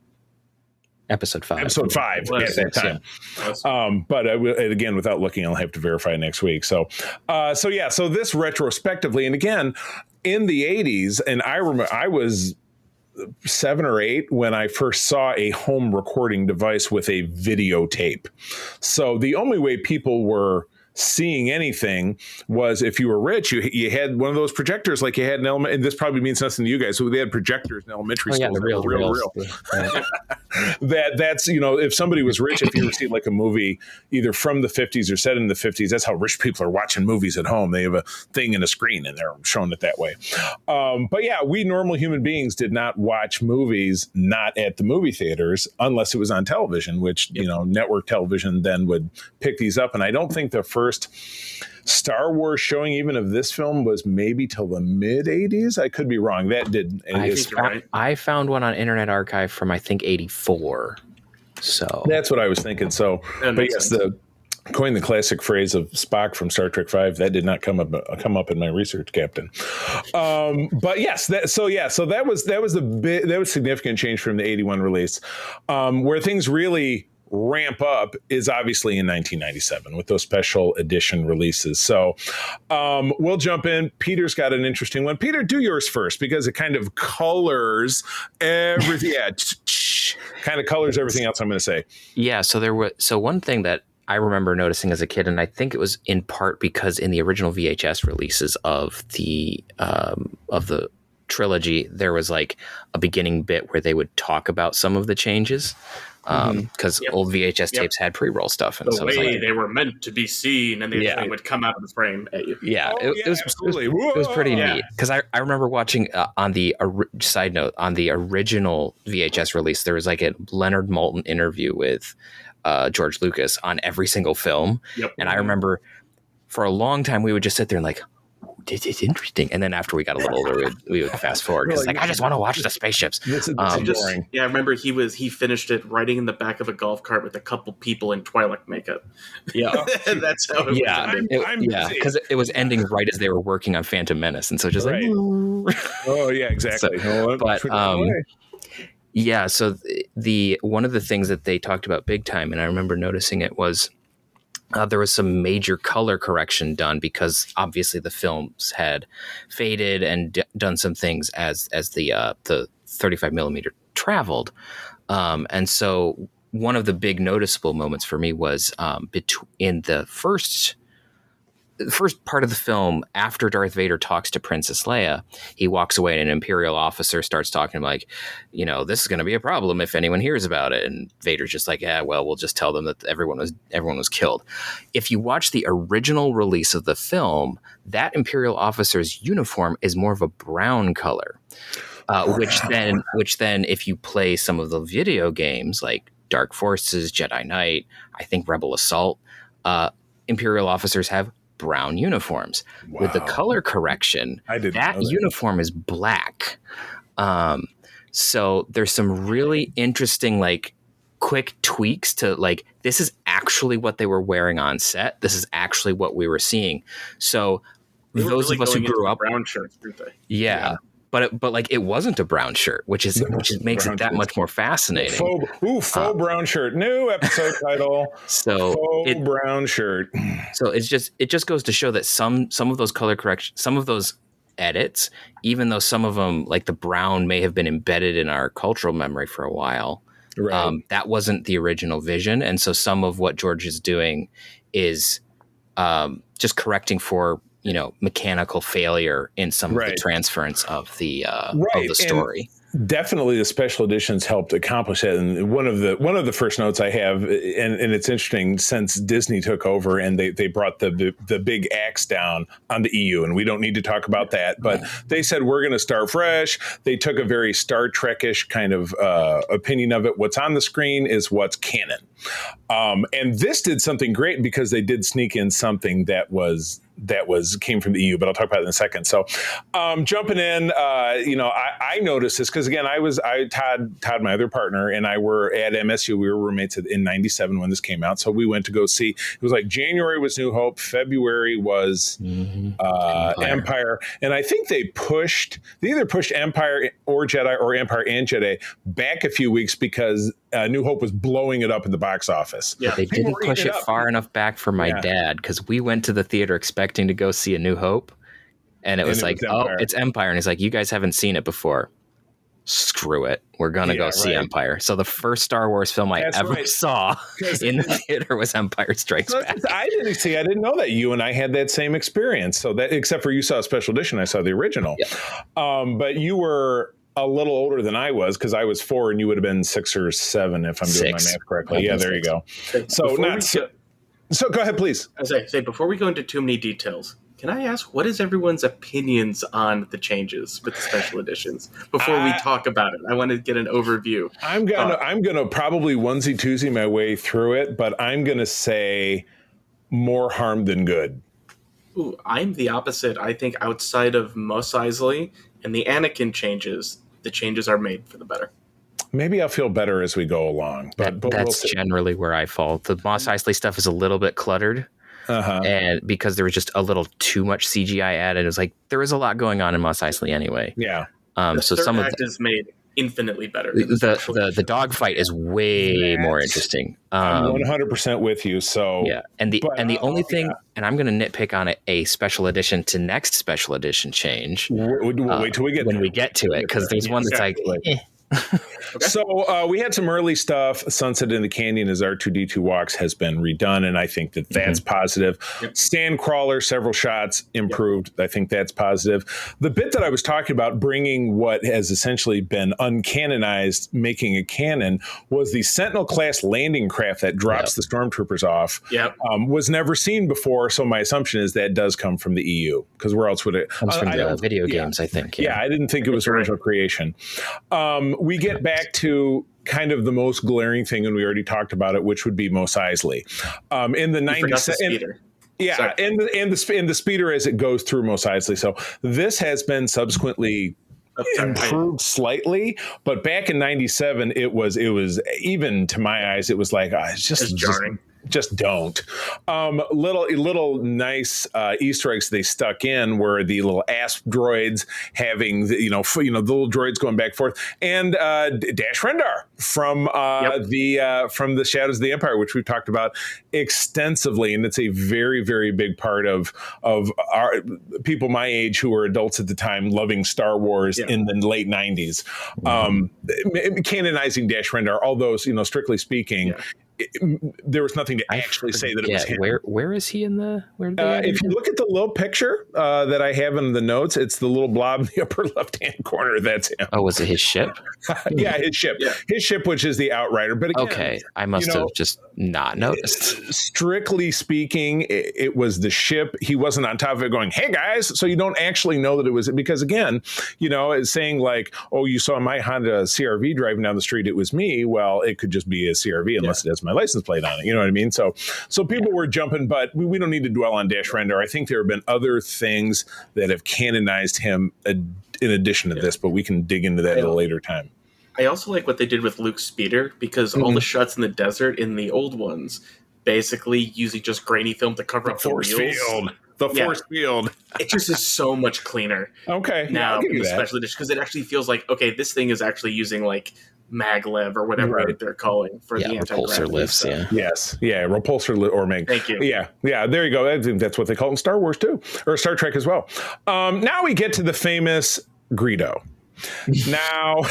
Episode 5 at that time. Yeah. But again, without looking, I'll have to verify next week. So this retrospectively, and again, in the 80s, and I remember I was 7 or 8 when I first saw a home recording device with a videotape. So the only way people were seeing anything was if you were rich, you had one of those projectors like you had in elementary, and this probably means nothing to you guys. So they had projectors in elementary school. Yeah, the real. That's if somebody was rich, if you ever see like a movie either from the 50s or set in the 50s, that's how rich people are watching movies at home. They have a thing and a screen and they're showing it that way. But yeah, we normal human beings did not watch movies not at the movie theaters unless it was on television, which network television then would pick these up. And I don't think the first Star Wars showing even of this film was maybe till the mid 80s. I could be wrong. That did. I found one on Internet Archive from I think 84. So that's what I was thinking. So, but yes, coin the classic phrase of Spock from Star Trek V. That did not come up in my research, Captain. But yes, so that was significant change from the 81 release, where things really ramp up is obviously in 1997 with those special edition releases. So we'll jump in. Peter's got an interesting one. Peter, do yours first because it kind of colors everything. Kind of colors everything else I'm going to say. Yeah. So one thing that I remember noticing as a kid, and I think it was in part because in the original VHS releases of the trilogy, there was like a beginning bit where they would talk about some of the changes. Because old VHS tapes had pre-roll stuff, and the way they were meant to be seen, and they would come out of the frame at you. Yeah, it was pretty neat. Because I remember watching on the side note on the original VHS release, there was like a Leonard Maltin interview with George Lucas on every single film, and I remember for a long time we would just sit there and like, it's interesting. And then after we got a little older, we would fast forward because I just want to watch the spaceships. This is boring. Yeah, I remember he finished it riding in the back of a golf cart with a couple people in Twilight makeup. Yeah, that's how it was. Because it was ending right as they were working on Phantom Menace, and so just like, oh yeah, exactly. So the one of the things that they talked about big time, and I remember noticing it was. There was some major color correction done because obviously the films had faded and done some things as the 35 millimeter traveled, and so one of the big noticeable moments for me was in the first part of the film, after Darth Vader talks to Princess Leia, he walks away and an Imperial officer starts talking like, this is going to be a problem if anyone hears about it. And Vader's just like, yeah, well, we'll just tell them that everyone was killed. If you watch the original release of the film, that Imperial officer's uniform is more of a brown color, which then if you play some of the video games like Dark Forces, Jedi Knight, I think Rebel Assault, Imperial officers have brown uniforms. Wow. With the color correction, that uniform is black. So there's some really interesting quick tweaks to this is actually what they were wearing on set. This is actually what we were seeing. So those of us who grew up brown shirts, didn't they? Yeah. But it wasn't a brown shirt, which makes it that much more fascinating. Faux brown shirt. New episode title. Faux brown shirt. So it just goes to show that some of those color corrections, some of those edits, even though some of them like the brown may have been embedded in our cultural memory for a while, that wasn't the original vision, and so some of what George is doing is just correcting for mechanical failure in some of the transference of the story. And definitely the special editions helped accomplish that. And one of the first notes I have, and it's interesting, since Disney took over and they brought the big axe down on the EU, and we don't need to talk about that, but they said, we're going to start fresh. They took a very Star Trek-ish kind of opinion of it. What's on the screen is what's canon. And this did something great because they did sneak in something that came from the EU, but I'll talk about it in a second. So, jumping in, I noticed this because again, Todd, my other partner, and I were at MSU. We were roommates in '97 when this came out. So we went to go see. It was like January was New Hope, February was Empire, and I think they either pushed Empire or Jedi or Empire and Jedi back a few weeks because New Hope was blowing it up in the box office. Yeah, they didn't push it far enough back for my dad because we went to the theater expecting to go see A New Hope, and it was it's Empire, and he's like, you guys haven't seen it before. Screw it, we're gonna go see Empire. So the first Star Wars film I ever saw in the theater was Empire Strikes Back. I didn't know that you and I had that same experience. So that, except for you saw a special edition, I saw the original. But you were a little older than I was because I was 4 and you would have been 6 or 7 if I'm doing my math correctly. Yeah, there you go. So go ahead, please. As I say, before we go into too many details, can I ask what is everyone's opinions on the changes with the special editions before we talk about it? I want to get an overview. I'm gonna probably onesie-twosie my way through it, but I'm gonna say more harm than good. Ooh, I'm the opposite. I think outside of Mos Eisley and the Anakin changes, the changes are made for the better. Maybe I'll feel better as we go along. But that's generally where I fall. The Mos Eisley stuff is a little bit cluttered. And because there was just a little too much CGI added, it was like there was a lot going on in Mos Eisley anyway. Yeah. So some of is made infinitely better. The dogfight is way more interesting. I'm 100% with you. So and the only thing, and I'm going to nitpick on a special edition to next special edition change. We'll wait till we get we get to it because there's one that's like. Okay. So we had some early stuff. Sunset in the Canyon as R2-D2 walks has been redone, and I think that's positive. Stand crawler, several shots improved. I think that's positive. The bit that I was talking about, bringing what has essentially been uncanonized, making a canon, was the Sentinel-class landing craft that drops the stormtroopers off. Was never seen before, so my assumption is that does come from the EU, because where else would it? Comes from the video games, I think. Yeah, I didn't think it was original creation. We get back to kind of the most glaring thing, and we already talked about it, which would be Mos Eisley. In the 90s. Yeah, Sorry. and the speeder as it goes through Mos Eisley. So this has been subsequently improved slightly, but back in '97, it was even to my eyes, it was like it's just jarring. Just don't. Little nice Easter eggs they stuck in were the little asp droids having the little droids going back and forth, and Dash Rendar from the Shadows of the Empire, which we've talked about extensively, and it's a very, very big part of our people my age who were adults at the time loving Star Wars in the late '90s. Canonizing Dash Rendar, although strictly speaking. There was nothing to actually say that it was him. Where is he in the? If you look at the little picture that I have in the notes, it's the little blob in the upper left-hand corner. That's him. Oh, was it his ship? Yeah, his ship. Yeah. His ship, which is the Outrider. But again, okay, I must have just not noticed. Strictly speaking, it was the ship. He wasn't on top of it going, "Hey guys!" So you don't actually know that it was because again, it's saying like, "Oh, you saw my Honda CRV driving down the street. It was me." Well, it could just be a CRV unless it has my license plate on it. You know what I mean? So people were jumping, but we don't need to dwell on Dash Rendar. I think there have been other things that have canonized him in addition to this, but we can dig into that at a later time. I also like what they did with Luke's speeder because all the shots in the desert in the old ones, basically using just grainy film to cover up the force wheels. field. The force field. It just is so much cleaner. Okay. Now, especially because it actually feels like, okay, this thing is actually using like maglev or whatever they're calling for the repulsor lifts. Stuff. Yes. Yeah. Repulsor or mag. Thank you. Yeah. Yeah. There you go. I think that's what they call it in Star Wars too, or Star Trek as well. Now we get to the famous Greedo. Now,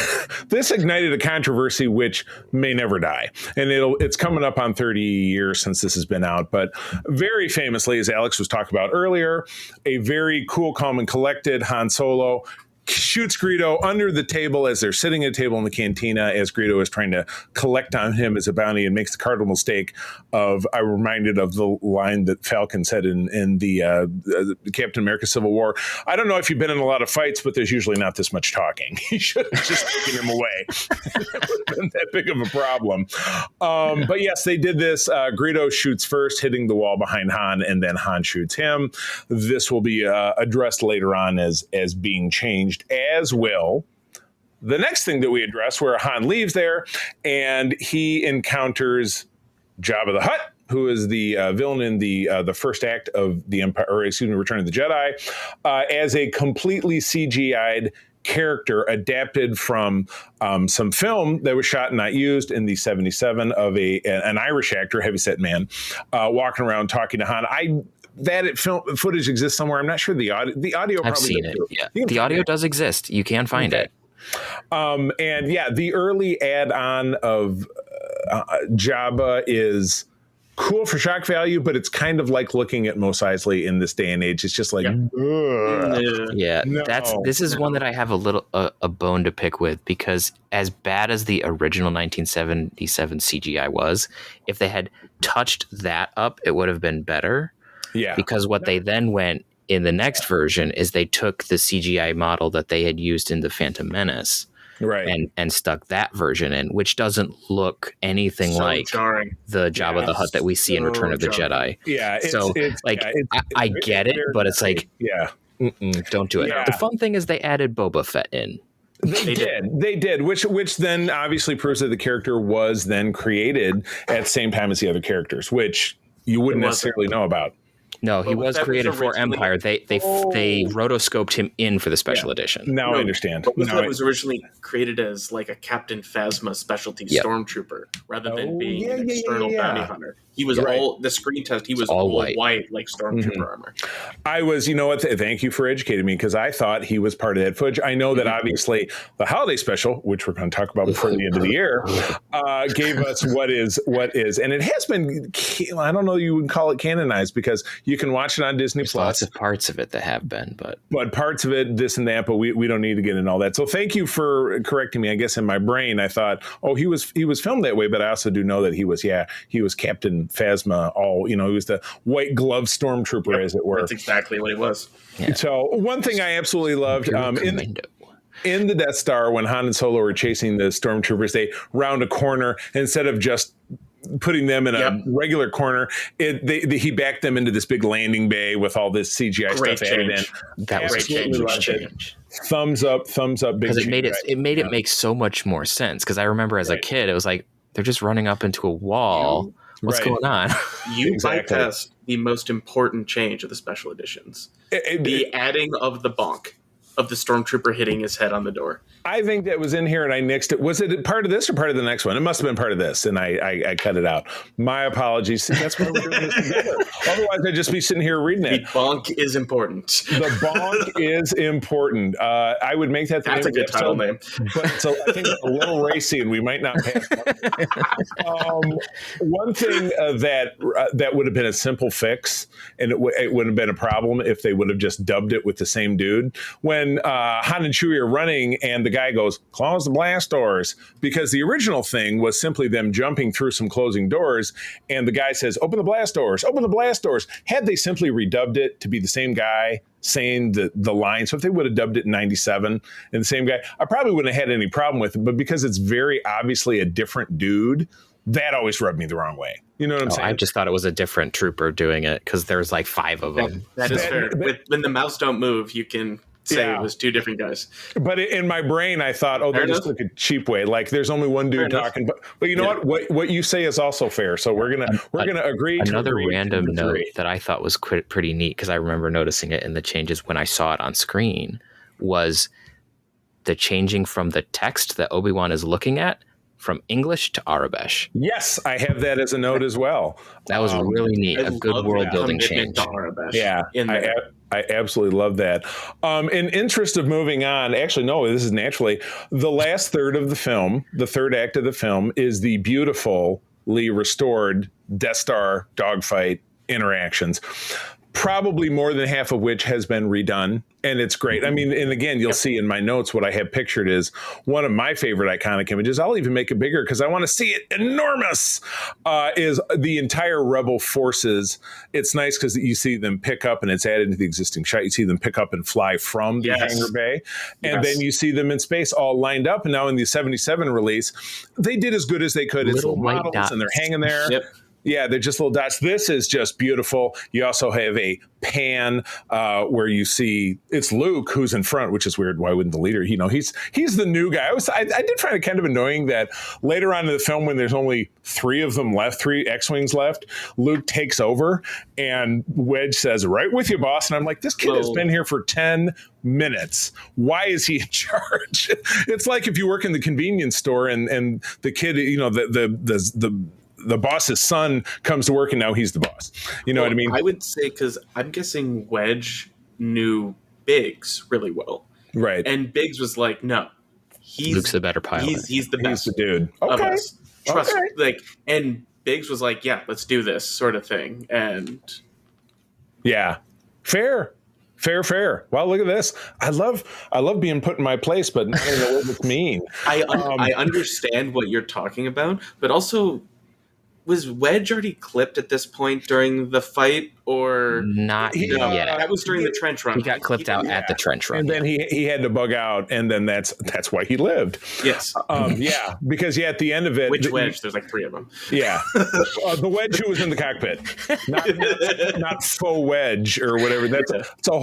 this ignited a controversy which may never die, and it's coming up on 30 years since this has been out. But very famously, as Alex was talking about earlier, a very cool, calm, and collected Han Solo shoots Greedo under the table as they're sitting at a table in the cantina as Greedo is trying to collect on him as a bounty and makes the cardinal mistake of, I'm reminded of the line that Falcon said in the Captain America Civil War. I don't know if you've been in a lot of fights, but there's usually not this much talking. He should have just taken him away. It would have been that big of a problem. But yes, they did this. Greedo shoots first, hitting the wall behind Han, and then Han shoots him. This will be addressed later on as being changed, as will the next thing that we address, where Han leaves there and he encounters Jabba the Hutt, who is the villain in the first act of the Empire, or excuse me, Return of the Jedi, as a completely CGI'd character adapted from some film that was shot and not used in the '77 of an Irish actor, heavyset man, walking around talking to Han. That footage exists somewhere. I'm not sure the audio. I've probably seen it. Yeah, the audio does exist. You can find it. And yeah, the early add-on of Jabba is cool for shock value, but it's kind of like looking at Mos Eisley in this day and age. It's just like, this is one that I have a little a bone to pick with, because as bad as the original 1977 CGI was, if they had touched that up, it would have been better. Yeah. Because what they then went in the next version is they took the CGI model that they had used in the Phantom Menace, and stuck that version in, which doesn't look anything like jarring. The Jabba the Hutt that we see in Return of the Jedi. Yeah. I get it, but it's like, don't do it. Yeah. The fun thing is they added Boba Fett in. They did, which then obviously proves that the character was then created at the same time as the other characters, which you wouldn't necessarily know about. No, he was created for Empire. They rotoscoped him in for the special edition. Now I understand. But it was originally created as like a Captain Phasma specialty stormtrooper rather than being an external bounty hunter. He was the screen test. He was all white like stormtrooper armor. I was, you know what? Thank you for educating me, because I thought he was part of that footage. I know that obviously the holiday special, which we're going to talk about before the end of the year, gave us what is, and it has been. I don't know, you would call it canonized, because you can watch it on Disney Plus. Lots of parts of it that have been, but parts of it, this and that. But we don't need to get into all that. So thank you for correcting me. I guess in my brain I thought, he was filmed that way, but I also do know that he was Captain Phasma. He was the white glove stormtrooper, as it were. That's exactly what it was. Yeah. So one thing I absolutely loved in the Death Star, when Han and Solo were chasing the stormtroopers, they round a corner, instead of just putting them in a regular corner. He backed them into this big landing bay with all this CGI Great stuff change. added in. That was a huge change. Thumbs up, big. Because it made it make so much more sense. Because I remember as a kid, it was like they're just running up into a wall. What's going on? You bypassed the most important change of the special editions: the adding of the bonk of the stormtrooper hitting his head on the door. I think that was in here and I nixed it. Was it part of this or part of the next one? It must have been part of this, and I cut it out. My apologies. That's why we're doing this together. Otherwise, I'd just be sitting here reading it. The bonk is important. The bonk is important. I would make that the That's name a good title name. But so I think it's a little racy, and we might not pass. One thing that would have been a simple fix, and it wouldn't have been a problem if they would have just dubbed it with the same dude. When Han and Chewie are running and the guy goes, close the blast doors, because the original thing was simply them jumping through some closing doors, and the guy says, open the blast doors, open the blast doors. Had they simply redubbed it to be the same guy saying the line, so if they would have dubbed it in 97 and the same guy, I probably wouldn't have had any problem with it, but because it's very obviously a different dude, that always rubbed me the wrong way. You know what I'm saying? I just thought it was a different trooper doing it because there's like 5 of them. That is fair. When the mouse don't move, you can say it was 2 different guys. But in my brain, I thought, they just look a cheap way. Like there's only one dude talking. But you know what you say is also fair. So we're gonna agree. Another random note that I thought was pretty neat, because I remember noticing it in the changes when I saw it on screen, was the changing from the text that Obi-Wan is looking at from English to Arabesh. Yes, I have that as a note as well. That was really neat. A good world building change. Yeah, I absolutely love that. In interest of moving on, actually, no, this is naturally the last third of the film. The third act of the film is the beautifully restored Death Star dogfight interactions. Probably more than half of which has been redone, and it's great. I mean, and again, you'll see in my notes what I have pictured is one of my favorite iconic images. I'll even make it bigger because I want to see it enormous. Is the entire Rebel forces. It's nice because you see them pick up, and it's added to the existing shot. You see them pick up and fly from the hangar bay, and then you see them in space all lined up. And now in the 77 release, they did as good as they could. It's little models, dots. And they're hanging there. Yep. Yeah, they're just little dots. This is just beautiful. You also have a pan where you see it's Luke who's in front, which is weird. Why wouldn't the leader? You know, he's the new guy. I did find it kind of annoying that later on in the film, when there's only 3 of them left, 3 X-Wings left, Luke takes over and Wedge says, "Right with you, boss." And I'm like, this kid has been here for 10 minutes. Why is he in charge? It's like if you work in the convenience store and the kid, you know, the boss's son comes to work and now he's the boss. You know what I mean? I would say, because I'm guessing Wedge knew Biggs really well. Right. And Biggs was like, no, Luke's the better pilot. He's the best. He's the dude. Of us. Trust and Biggs was like, yeah, let's do this sort of thing. And yeah, fair. Wow, look at this. I love being put in my place, but not in the way it's mean. I understand what you're talking about, but also, was Wedge already clipped at this point during the fight, or not yet? That was during the trench run. He got clipped out at the trench run, and then he had to bug out, and then that's why he lived. Yes, because at the end of it, which Wedge? There's like 3 of them. Yeah, the Wedge who was in the cockpit, not Faux Wedge or whatever. That's a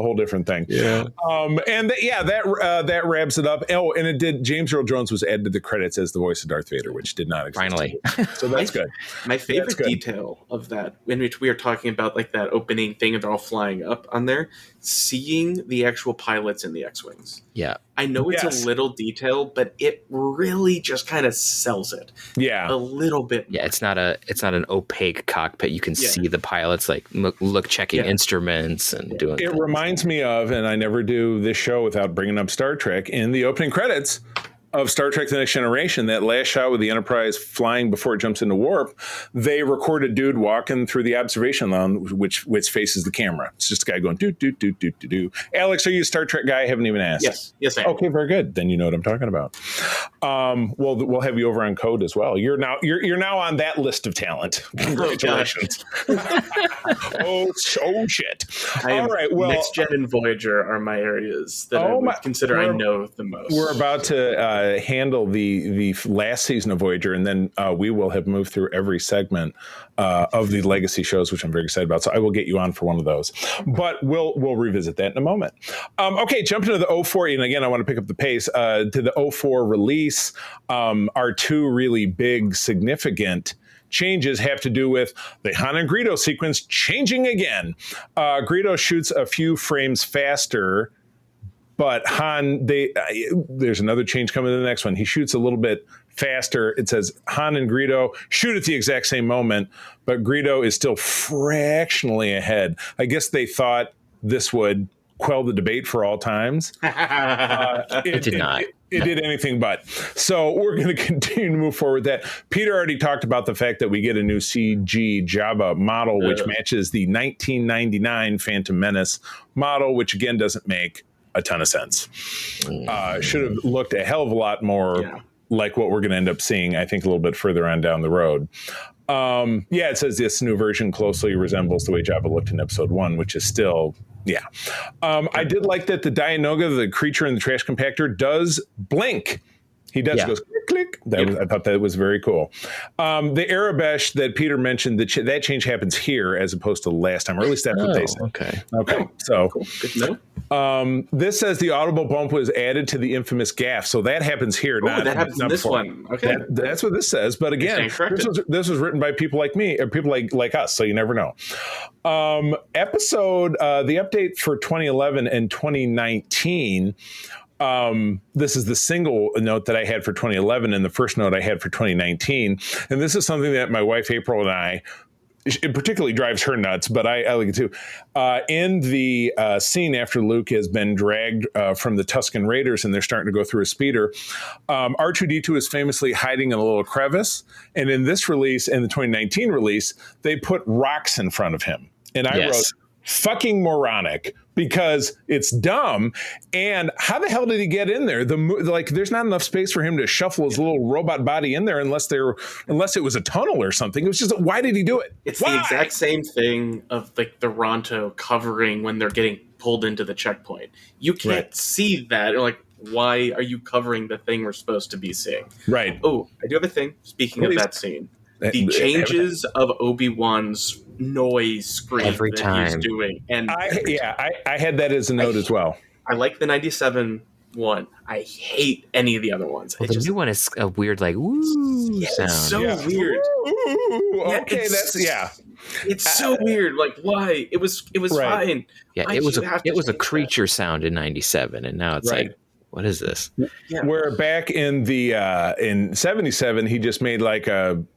whole different thing. Yeah, that wraps it up. Oh, and it did. James Earl Jones was added to the credits as the voice of Darth Vader, which did not exist. Finally, so that's good. My favorite detail of that, in which we are talking about like that opening thing and they're all flying up on there, seeing the actual pilots in the X-Wings. Yeah. I know it's a little detail, but it really just kind of sells it. Yeah. A little bit. Yeah, it's not an opaque cockpit. You can see the pilots like look checking instruments and doing it. Reminds me of, and I never do this show without bringing up Star Trek, in the opening credits of Star Trek: The Next Generation, that last shot with the Enterprise flying before it jumps into warp, they record a dude walking through the observation lounge, which faces the camera. It's just a guy going, do, do, do, do, do, do. Alex, are you a Star Trek guy? I haven't even asked. Yes, I am. Okay, very good. Then you know what I'm talking about. We'll have you over on Code as well. You're now on that list of talent. Congratulations. Oh shit. All right. Well, Next Gen and Voyager are my areas that I would consider I know the most. We're about to handle the last season of Voyager, and then we will have moved through every segment of the legacy shows, which I'm very excited about. So I will get you on for one of those, but we'll revisit that in a moment. Okay, jumping to the 04, and again, I want to pick up the pace to the 04 release. Our two really big, significant changes have to do with the Han and Greedo sequence changing again. Greedo shoots a few frames faster, but Han, there's another change coming in the next one. He shoots a little bit faster. It says Han and Greedo shoot at the exact same moment, but Greedo is still fractionally ahead. I guess they thought this would quell the debate for all times. It did not. It did anything but. So we're going to continue to move forward with that. Peter already talked about the fact that we get a new CG Jabba model, which matches the 1999 Phantom Menace model, which again doesn't make a ton of sense. Should have looked a hell of a lot more like what we're going to end up seeing, I think, a little bit further on down the road. It says this new version closely resembles the way Jabba looked in episode 1, which is still, I did like that the Dianoga, the creature in the trash compactor, does blink. He does. He goes click, click. I thought that was very cool. The Arabesh that Peter mentioned, that change happens here as opposed to last time, or at least that's what they said. Okay. So cool. Good to know. This says the audible bump was added to the infamous gaffe. So that happens here. That happens in this one. Okay. That's what this says. But again, this was written by people like me, or people like us. So you never know. The update for 2011 and 2019. This is the single note that I had for 2011 and the first note I had for 2019. And this is something that my wife, April, and I, it particularly drives her nuts, but I like it too. In the scene after Luke has been dragged from the Tusken Raiders and they're starting to go through a speeder, R2-D2 is famously hiding in a little crevice. And in this release, in the 2019 release, they put rocks in front of him. And I wrote, fucking moronic, because it's dumb. And how the hell did he get in there? There's not enough space for him to shuffle his little robot body in there unless it was a tunnel or something. It was just, why did he do it? It's the exact same thing of like the Ronto covering when they're getting pulled into the checkpoint. You can't see that. You're like, why are you covering the thing we're supposed to be seeing? Right. Oh, I do have a thing. Speaking of that scene, the changes of Obi-Wan's noise scream every that time he's doing, and I had that as a note as well. I like the 97 one. I hate any of the other ones. Well, the new one is a weird woo sound. It's so weird. Okay, it's so weird. Like, why? It was fine. Yeah, Why it was a creature sound in 97, and now it's like, what is this? Yeah. Where back in the in 77, he just made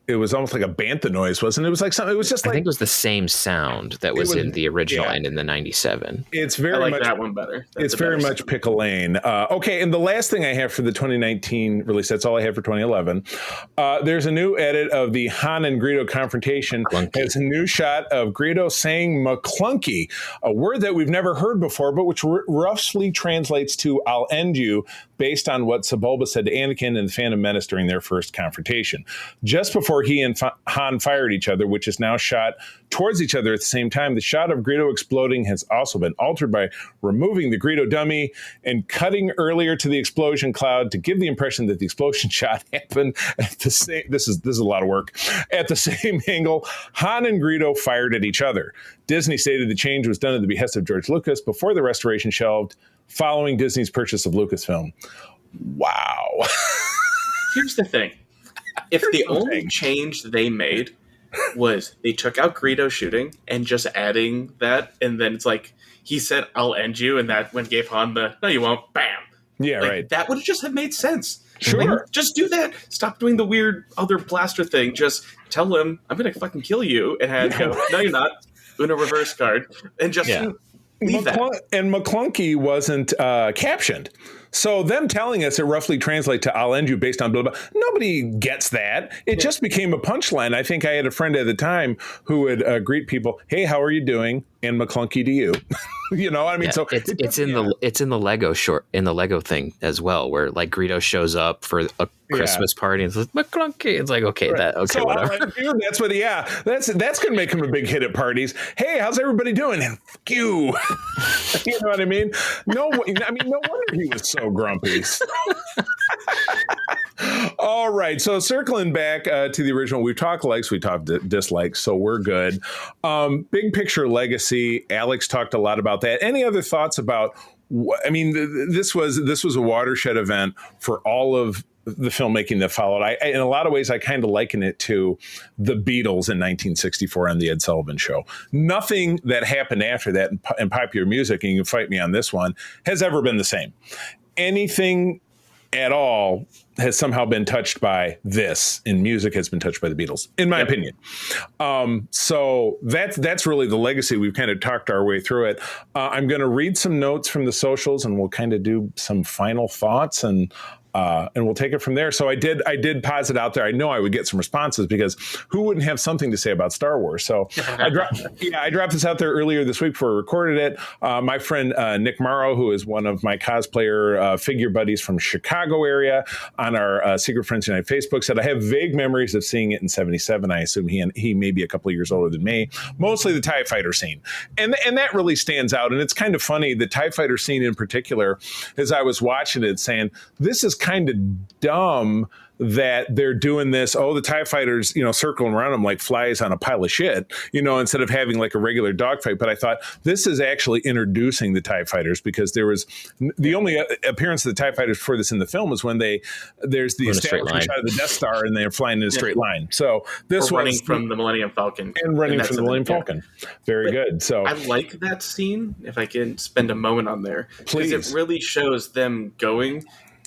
it was almost like a bantha noise, wasn't it? It was like something. It was just like, I think it was the same sound that was in the original and in the 97. It's very I like much that one better. It's very much Pickle Lane. Okay, and the last thing I have for the 2019 release, that's all I have for 2011. There's a new edit of the Han and Greedo confrontation. It's a new shot of Greedo saying McClunky, a word that we've never heard before, but which roughly translates to "I'll end you," based on what Sebulba said to Anakin in the Phantom Menace during their first confrontation. Just before he and Han fired each other, which is now shot towards each other at the same time, the shot of Greedo exploding has also been altered by removing the Greedo dummy and cutting earlier to the explosion cloud to give the impression that the explosion shot happened at the same. This is a lot of work. At the same angle, Han and Greedo fired at each other. Disney stated the change was done at the behest of George Lucas before the restoration shelved following Disney's purchase of Lucasfilm. Wow. Here's the thing. If the only change they made was they took out Greedo shooting and just adding that, and then it's like, he said, "I'll end you," and that when gave Han the, "No, you won't," bam. Yeah, right. That would just have made sense. Sure. Just do that. Stop doing the weird other blaster thing. Just tell him, "I'm going to fucking kill you," and go, "No, you're not." Uno reverse card. And just leave that. And McClunky wasn't captioned. So them telling us it roughly translates to "I'll end you" based on blah, blah, nobody gets that. It just became a punchline. I think I had a friend at the time who would greet people, "Hey, how are you doing?" And McClunky to you. You know, I mean, so it's in the Lego thing as well, where like Greedo shows up for a Christmas party and it's like McClunky. It's like, okay, so that's whatever. That's gonna make him a big hit at parties. Hey, how's everybody doing? And fuck you. You know what I mean? No wonder he was so so grumpy. All right. So circling back to the original, we've talked likes, we talked dislikes, so we're good. Big picture legacy. Alex talked a lot about that. Any other thoughts about? I mean, this was a watershed event for all of the filmmaking that followed. In a lot of ways, I kind of liken it to the Beatles in 1964 on the Ed Sullivan Show. Nothing that happened after that in popular music, and you can fight me on this one, has ever been the same. Anything at all has somehow been touched by this in music, has been touched by the Beatles, in my opinion. So that's really the legacy. We've kind of talked our way through it. I'm going to read some notes from the socials, and we'll kind of do some final thoughts, and we'll take it from there. So I did posit out there. I know I would get some responses, because who wouldn't have something to say about Star Wars? So I dropped this out there earlier this week before I recorded it. My friend Nick Morrow, who is one of my cosplayer figure buddies from Chicago area, on our Secret Friends Unite Facebook, said, I have vague memories of seeing it in 77. I assume he may be a couple of years older than me. Mostly the TIE fighter scene. And that really stands out. And it's kind of funny, the TIE fighter scene in particular, as I was watching it, saying, this is kind of dumb that they're doing this. Oh, the TIE fighters, circling around them like flies on a pile of shit, instead of having like a regular dogfight. But I thought, this is actually introducing the TIE fighters, because there was the only appearance of the TIE fighters for this in the film was when there's the establishment shot of the Death Star and they're flying in a straight line. So this was running from the Millennium Falcon. And running from the Millennium Falcon. Very good. So I like that scene, if I can spend a moment on there. Please. Because it really shows them going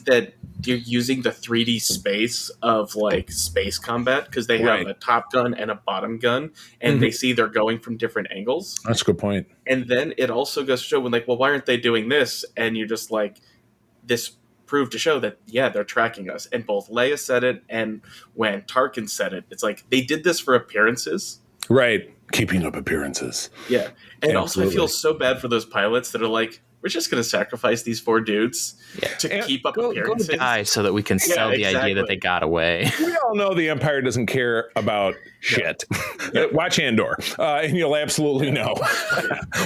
that you're using the 3D space of like space combat, because they have a top gun and a bottom gun, and they see they're going from different angles. That's a good point. And then it also goes to show when like, well, why aren't they doing this? And you're just like, this proved to show that, they're tracking us. And both Leia said it, and when Tarkin said it, it's like they did this for appearances. Right. Keeping up appearances. Yeah. And also I feel so bad for those pilots that are like, we're just going to sacrifice these 4 dudes to keep up appearances. Go die so that we can sell the idea that they got away. We all know the Empire doesn't care about shit. Watch Andor, and you'll absolutely know.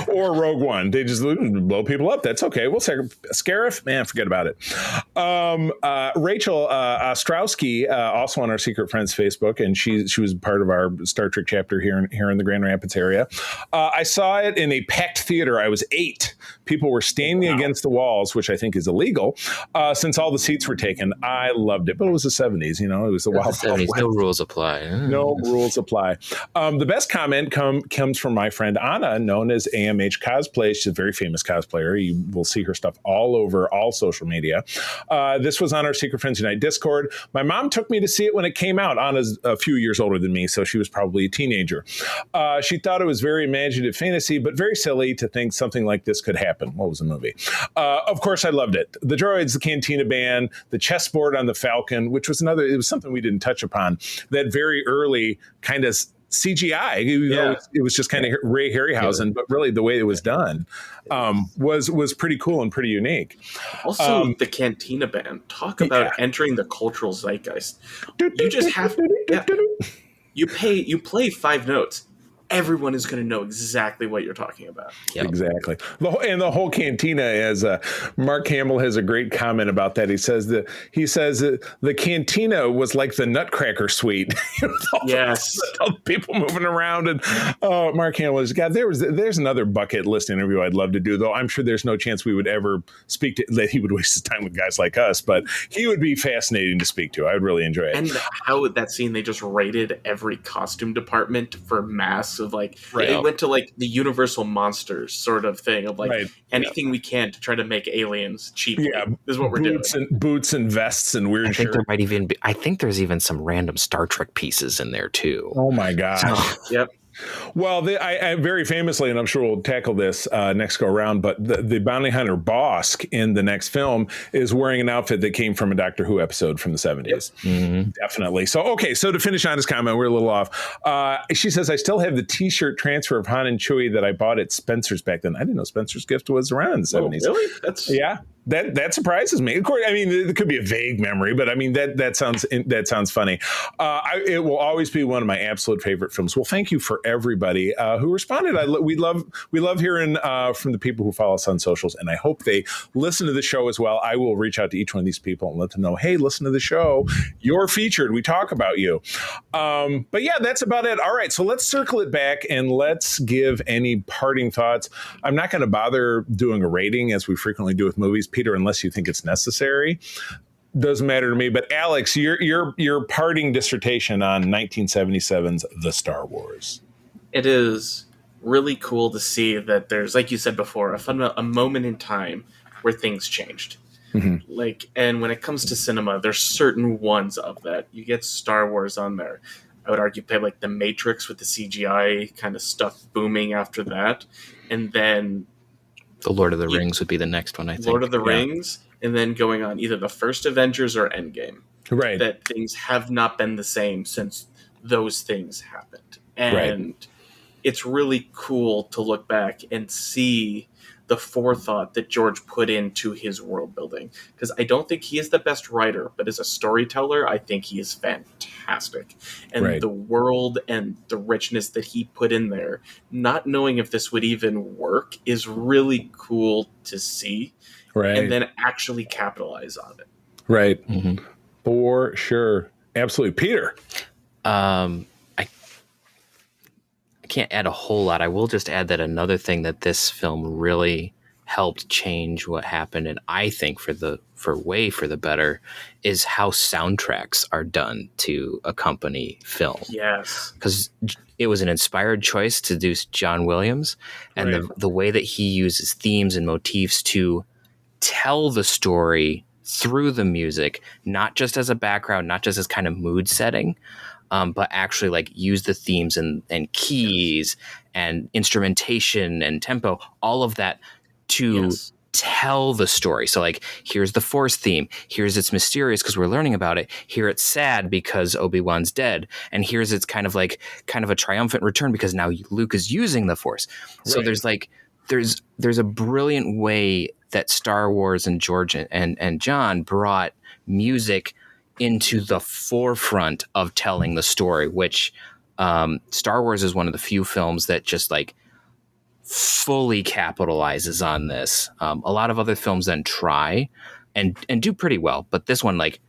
Or Rogue One. They just blow people up. That's okay. We'll Scarif, man, forget about it. Rachel Ostrowski, also on our Secret Friends Facebook, and she was part of our Star Trek chapter here in the Grand Rapids area. I saw it in a packed theater. I was 8. People were standing against the walls, which I think is illegal, since all the seats were taken. I loved it, but it was the 70s. It was the Wild 70s. No rules apply. No rules apply. The best comment comes from my friend Anna, known as AMH Cosplay. She's a very famous cosplayer. You will see her stuff all over all social media. This was on our Secret Friends Unite Discord. My mom took me to see it when it came out. Anna's a few years older than me, so she was probably a teenager. She thought it was very imaginative fantasy, but very silly to think something like this could happen. What was the movie? Of course, I loved it. The droids, the Cantina band, the chessboard on the Falcon, which was it was something we didn't touch upon. That very early kind of CGI. It was just kind of Ray Harryhausen, but really the way it was done was pretty cool and pretty unique. Also, the Cantina band. Talk about entering the cultural zeitgeist. You just have you play 5 notes. Everyone is going to know exactly what you're talking about. Yep. Exactly. The whole cantina, as Mark Hamill has a great comment about that. He says that the cantina was like the Nutcracker suite. Yes. All the people moving around, and Mark Hamill is God. There's another bucket list interview I'd love to do, though. I'm sure there's no chance we would ever speak to that. He would waste his time with guys like us, but he would be fascinating to speak to. I would really enjoy it. And how that scene, they just raided every costume department for masks. Of like they went to like the Universal Monsters sort of thing of like anything we can to try to make aliens cheap. Yeah, is what we're doing. Boots and vests and weird shit. There might even be. I think there's even some random Star Trek pieces in there too. Oh my gosh! Yep. Well, I very famously, and I'm sure we'll tackle this next go around, but the bounty hunter Bosk in the next film is wearing an outfit that came from a Doctor Who episode from the 70s. Yep. Mm-hmm. Definitely. So to finish on his comment, we're a little off. She says, I still have the T-shirt transfer of Han and Chewie that I bought at Spencer's back then. I didn't know Spencer's Gift was around in the 70s. Really? That surprises me. Of course, I mean, it could be a vague memory, but I mean that sounds funny. It will always be one of my absolute favorite films. Well, thank you for everybody who responded. We love hearing from the people who follow us on socials, and I hope they listen to the show as well. I will reach out to each one of these people and let them know, hey, listen to the show. You're featured. We talk about you. But yeah, that's about it. All right, so let's circle it back and let's give any parting thoughts. I'm not going to bother doing a rating as we frequently do with movies, Peter, unless you think it's necessary. Doesn't matter to me. But Alex, your parting dissertation on 1977's The Star Wars. It is really cool to see that there's, like you said before, a moment in time where things changed. Mm-hmm. And when it comes to cinema, there's certain ones of that. You get Star Wars on there. I would argue play like The Matrix with the CGI kind of stuff booming after that, and then The Lord of the Rings would be the next one, I think. Lord of the Rings, and then going on either the first Avengers or Endgame. Right. That things have not been the same since those things happened. And it's really cool to look back and see the forethought that George put into his world building. Because I don't think he is the best writer, but as a storyteller, I think he is fantastic. And the world and the richness that he put in there, not knowing if this would even work, is really cool to see. Right. And then actually capitalize on it. Right. Mm-hmm. For sure. Absolutely. Peter. I can't add a whole lot. I will just add that another thing that this film really helped change what happened, and I think for the better, is how soundtracks are done to accompany film. Yes. Because it was an inspired choice to do John Williams, and the way that he uses themes and motifs to tell the story through the music, not just as a background, not just as kind of mood setting, but actually like use the themes and keys and instrumentation and tempo, all of that to tell the story. So like, here's the Force theme. Here's it's mysterious because we're learning about it. Here it's sad because Obi-Wan's dead. And here's it's kind of a triumphant return because now Luke is using the Force. So there's a brilliant way that Star Wars and George and John brought music into the forefront of telling the story, which Star Wars is one of the few films that just like fully capitalizes on this. A lot of other films then try and do pretty well, but this one like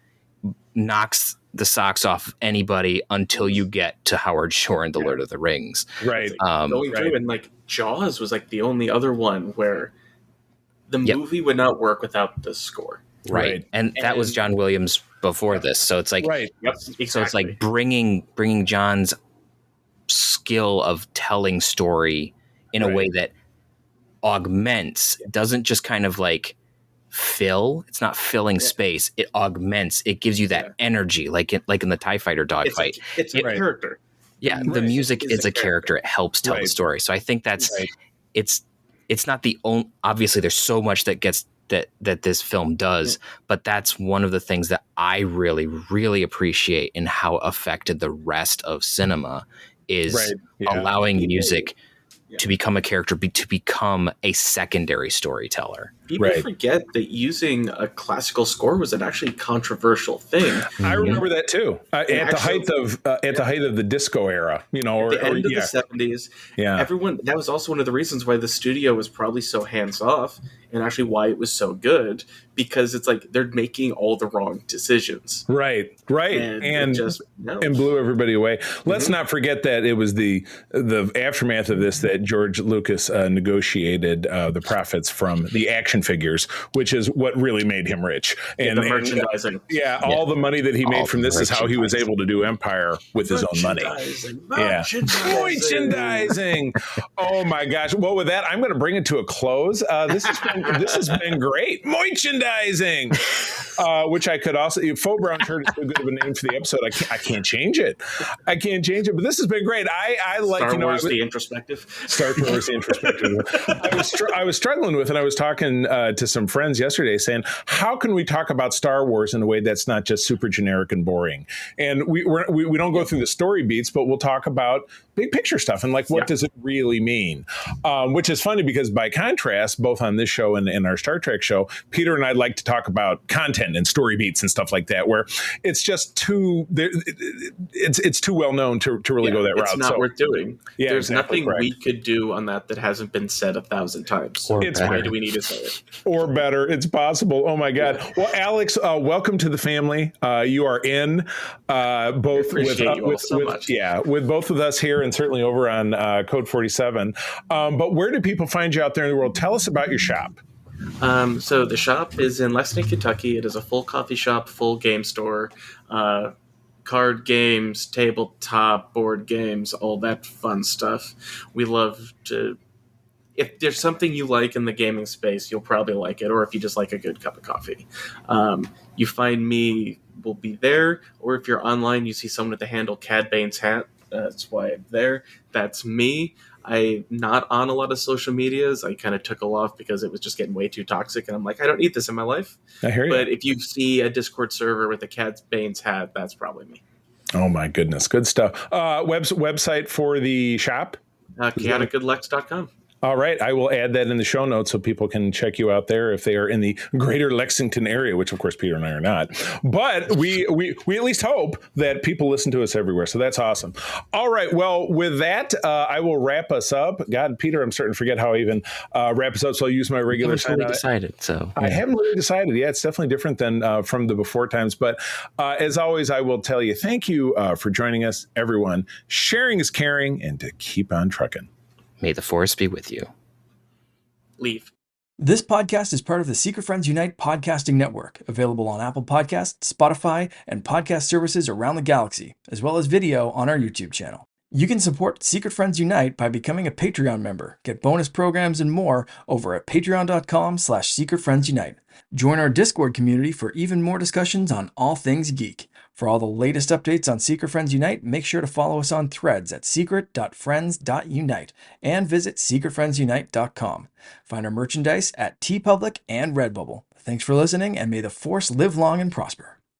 knocks the socks off anybody until you get to Howard Shore and The Lord of the Rings. Right. Going through, and like Jaws was like the only other one where the movie would not work without the score. Right. And that was John Williams before this. So it's like, Exactly. So it's like bringing John's skill of telling story in a way that augments, doesn't just kind of like fill. It's not filling space. It augments. It gives you that energy, like in the TIE Fighter dogfight. It's a character. Yeah. The music is a character. It helps tell the story. So I think that's, it's not the only, obviously there's so much that gets, that this film does, but that's one of the things that I really, really appreciate in how affected the rest of cinema is allowing music to become a character, to become a secondary storyteller. People forget that using a classical score was an actually controversial thing. I remember that too. At the height of the disco era, you know, at the end of the 70s. Yeah, everyone. That was also one of the reasons why the studio was probably so hands off, and actually why it was so good, because it's like they're making all the wrong decisions. Right, and blew everybody away. Let's not forget that it was the aftermath of this that George Lucas negotiated the profits from the action figures, which is what really made him rich. And the merchandising. All the money that he made from this is how he was able to do Empire with his own money. Merchandising. Oh my gosh. Well, with that, I'm going to bring it to a close. This has been great. Merchandising. Which I could also, Faux Brown shirt is so good of a name for the episode. I can't change it. But this has been great. I like Star Wars the introspective. Star Wars the introspective. I was struggling with, and I was talking to some friends yesterday saying, how can we talk about Star Wars in a way that's not just super generic and boring? And we don't go through the story beats, but we'll talk about big picture stuff and like, what does it really mean? Which is funny because by contrast, both on this show and in our Star Trek show, Peter and I like to talk about content and story beats and stuff like that, where it's just too, it's too well known to really go that route. It's not worth doing. Yeah, there's nothing we could do on that hasn't been said 1,000 times. Why do we need to say it? Or better, it's possible. Oh my God. Yeah. Well, Alex, welcome to the family. You are in both with both of us here and certainly over on Code 47. But where do people find you out there in the world? Tell us about your shop. So the shop is in Lexington, Kentucky. It is a full coffee shop, full game store, card games, tabletop, board games, all that fun stuff. We love to... If there's something you like in the gaming space, you'll probably like it, or if you just like a good cup of coffee. You find me, will be there, or if you're online, you see someone with the handle Cad Bane's Hat. That's why I'm there. That's me. I'm not on a lot of social medias. I kind of took a off because it was just getting way too toxic, and I'm like, I don't need this in my life. I hear you. But if you see a Discord server with a Cad Bane's Hat, that's probably me. Oh my goodness, good stuff. Website for the shop? chaoticgoodlex.com. All right. I will add that in the show notes so people can check you out there if they are in the greater Lexington area, which, of course, Peter and I are not. But we at least hope that people listen to us everywhere. So that's awesome. All right. Well, with that, I will wrap us up. God, Peter, I'm starting to forget how I even wrap us up. So I'll use my regular sign. I haven't really decided. So I haven't really decided. Yeah, it's definitely different than from the before times. But as always, I will tell you, thank you for joining us, everyone. Sharing is caring, and to keep on trucking. May the force be with you. Leave. This podcast is part of the Secret Friends Unite podcasting network, available on Apple Podcasts, Spotify, and podcast services around the galaxy, as well as video on our YouTube channel. You can support Secret Friends Unite by becoming a Patreon member, get bonus programs and more over at patreon.com/secretfriendsunite. Join our Discord community for even more discussions on all things geek. For all the latest updates on Secret Friends Unite, make sure to follow us on Threads at secret.friends.unite and visit secretfriendsunite.com. Find our merchandise at TeePublic and Redbubble. Thanks for listening, and may the Force live long and prosper.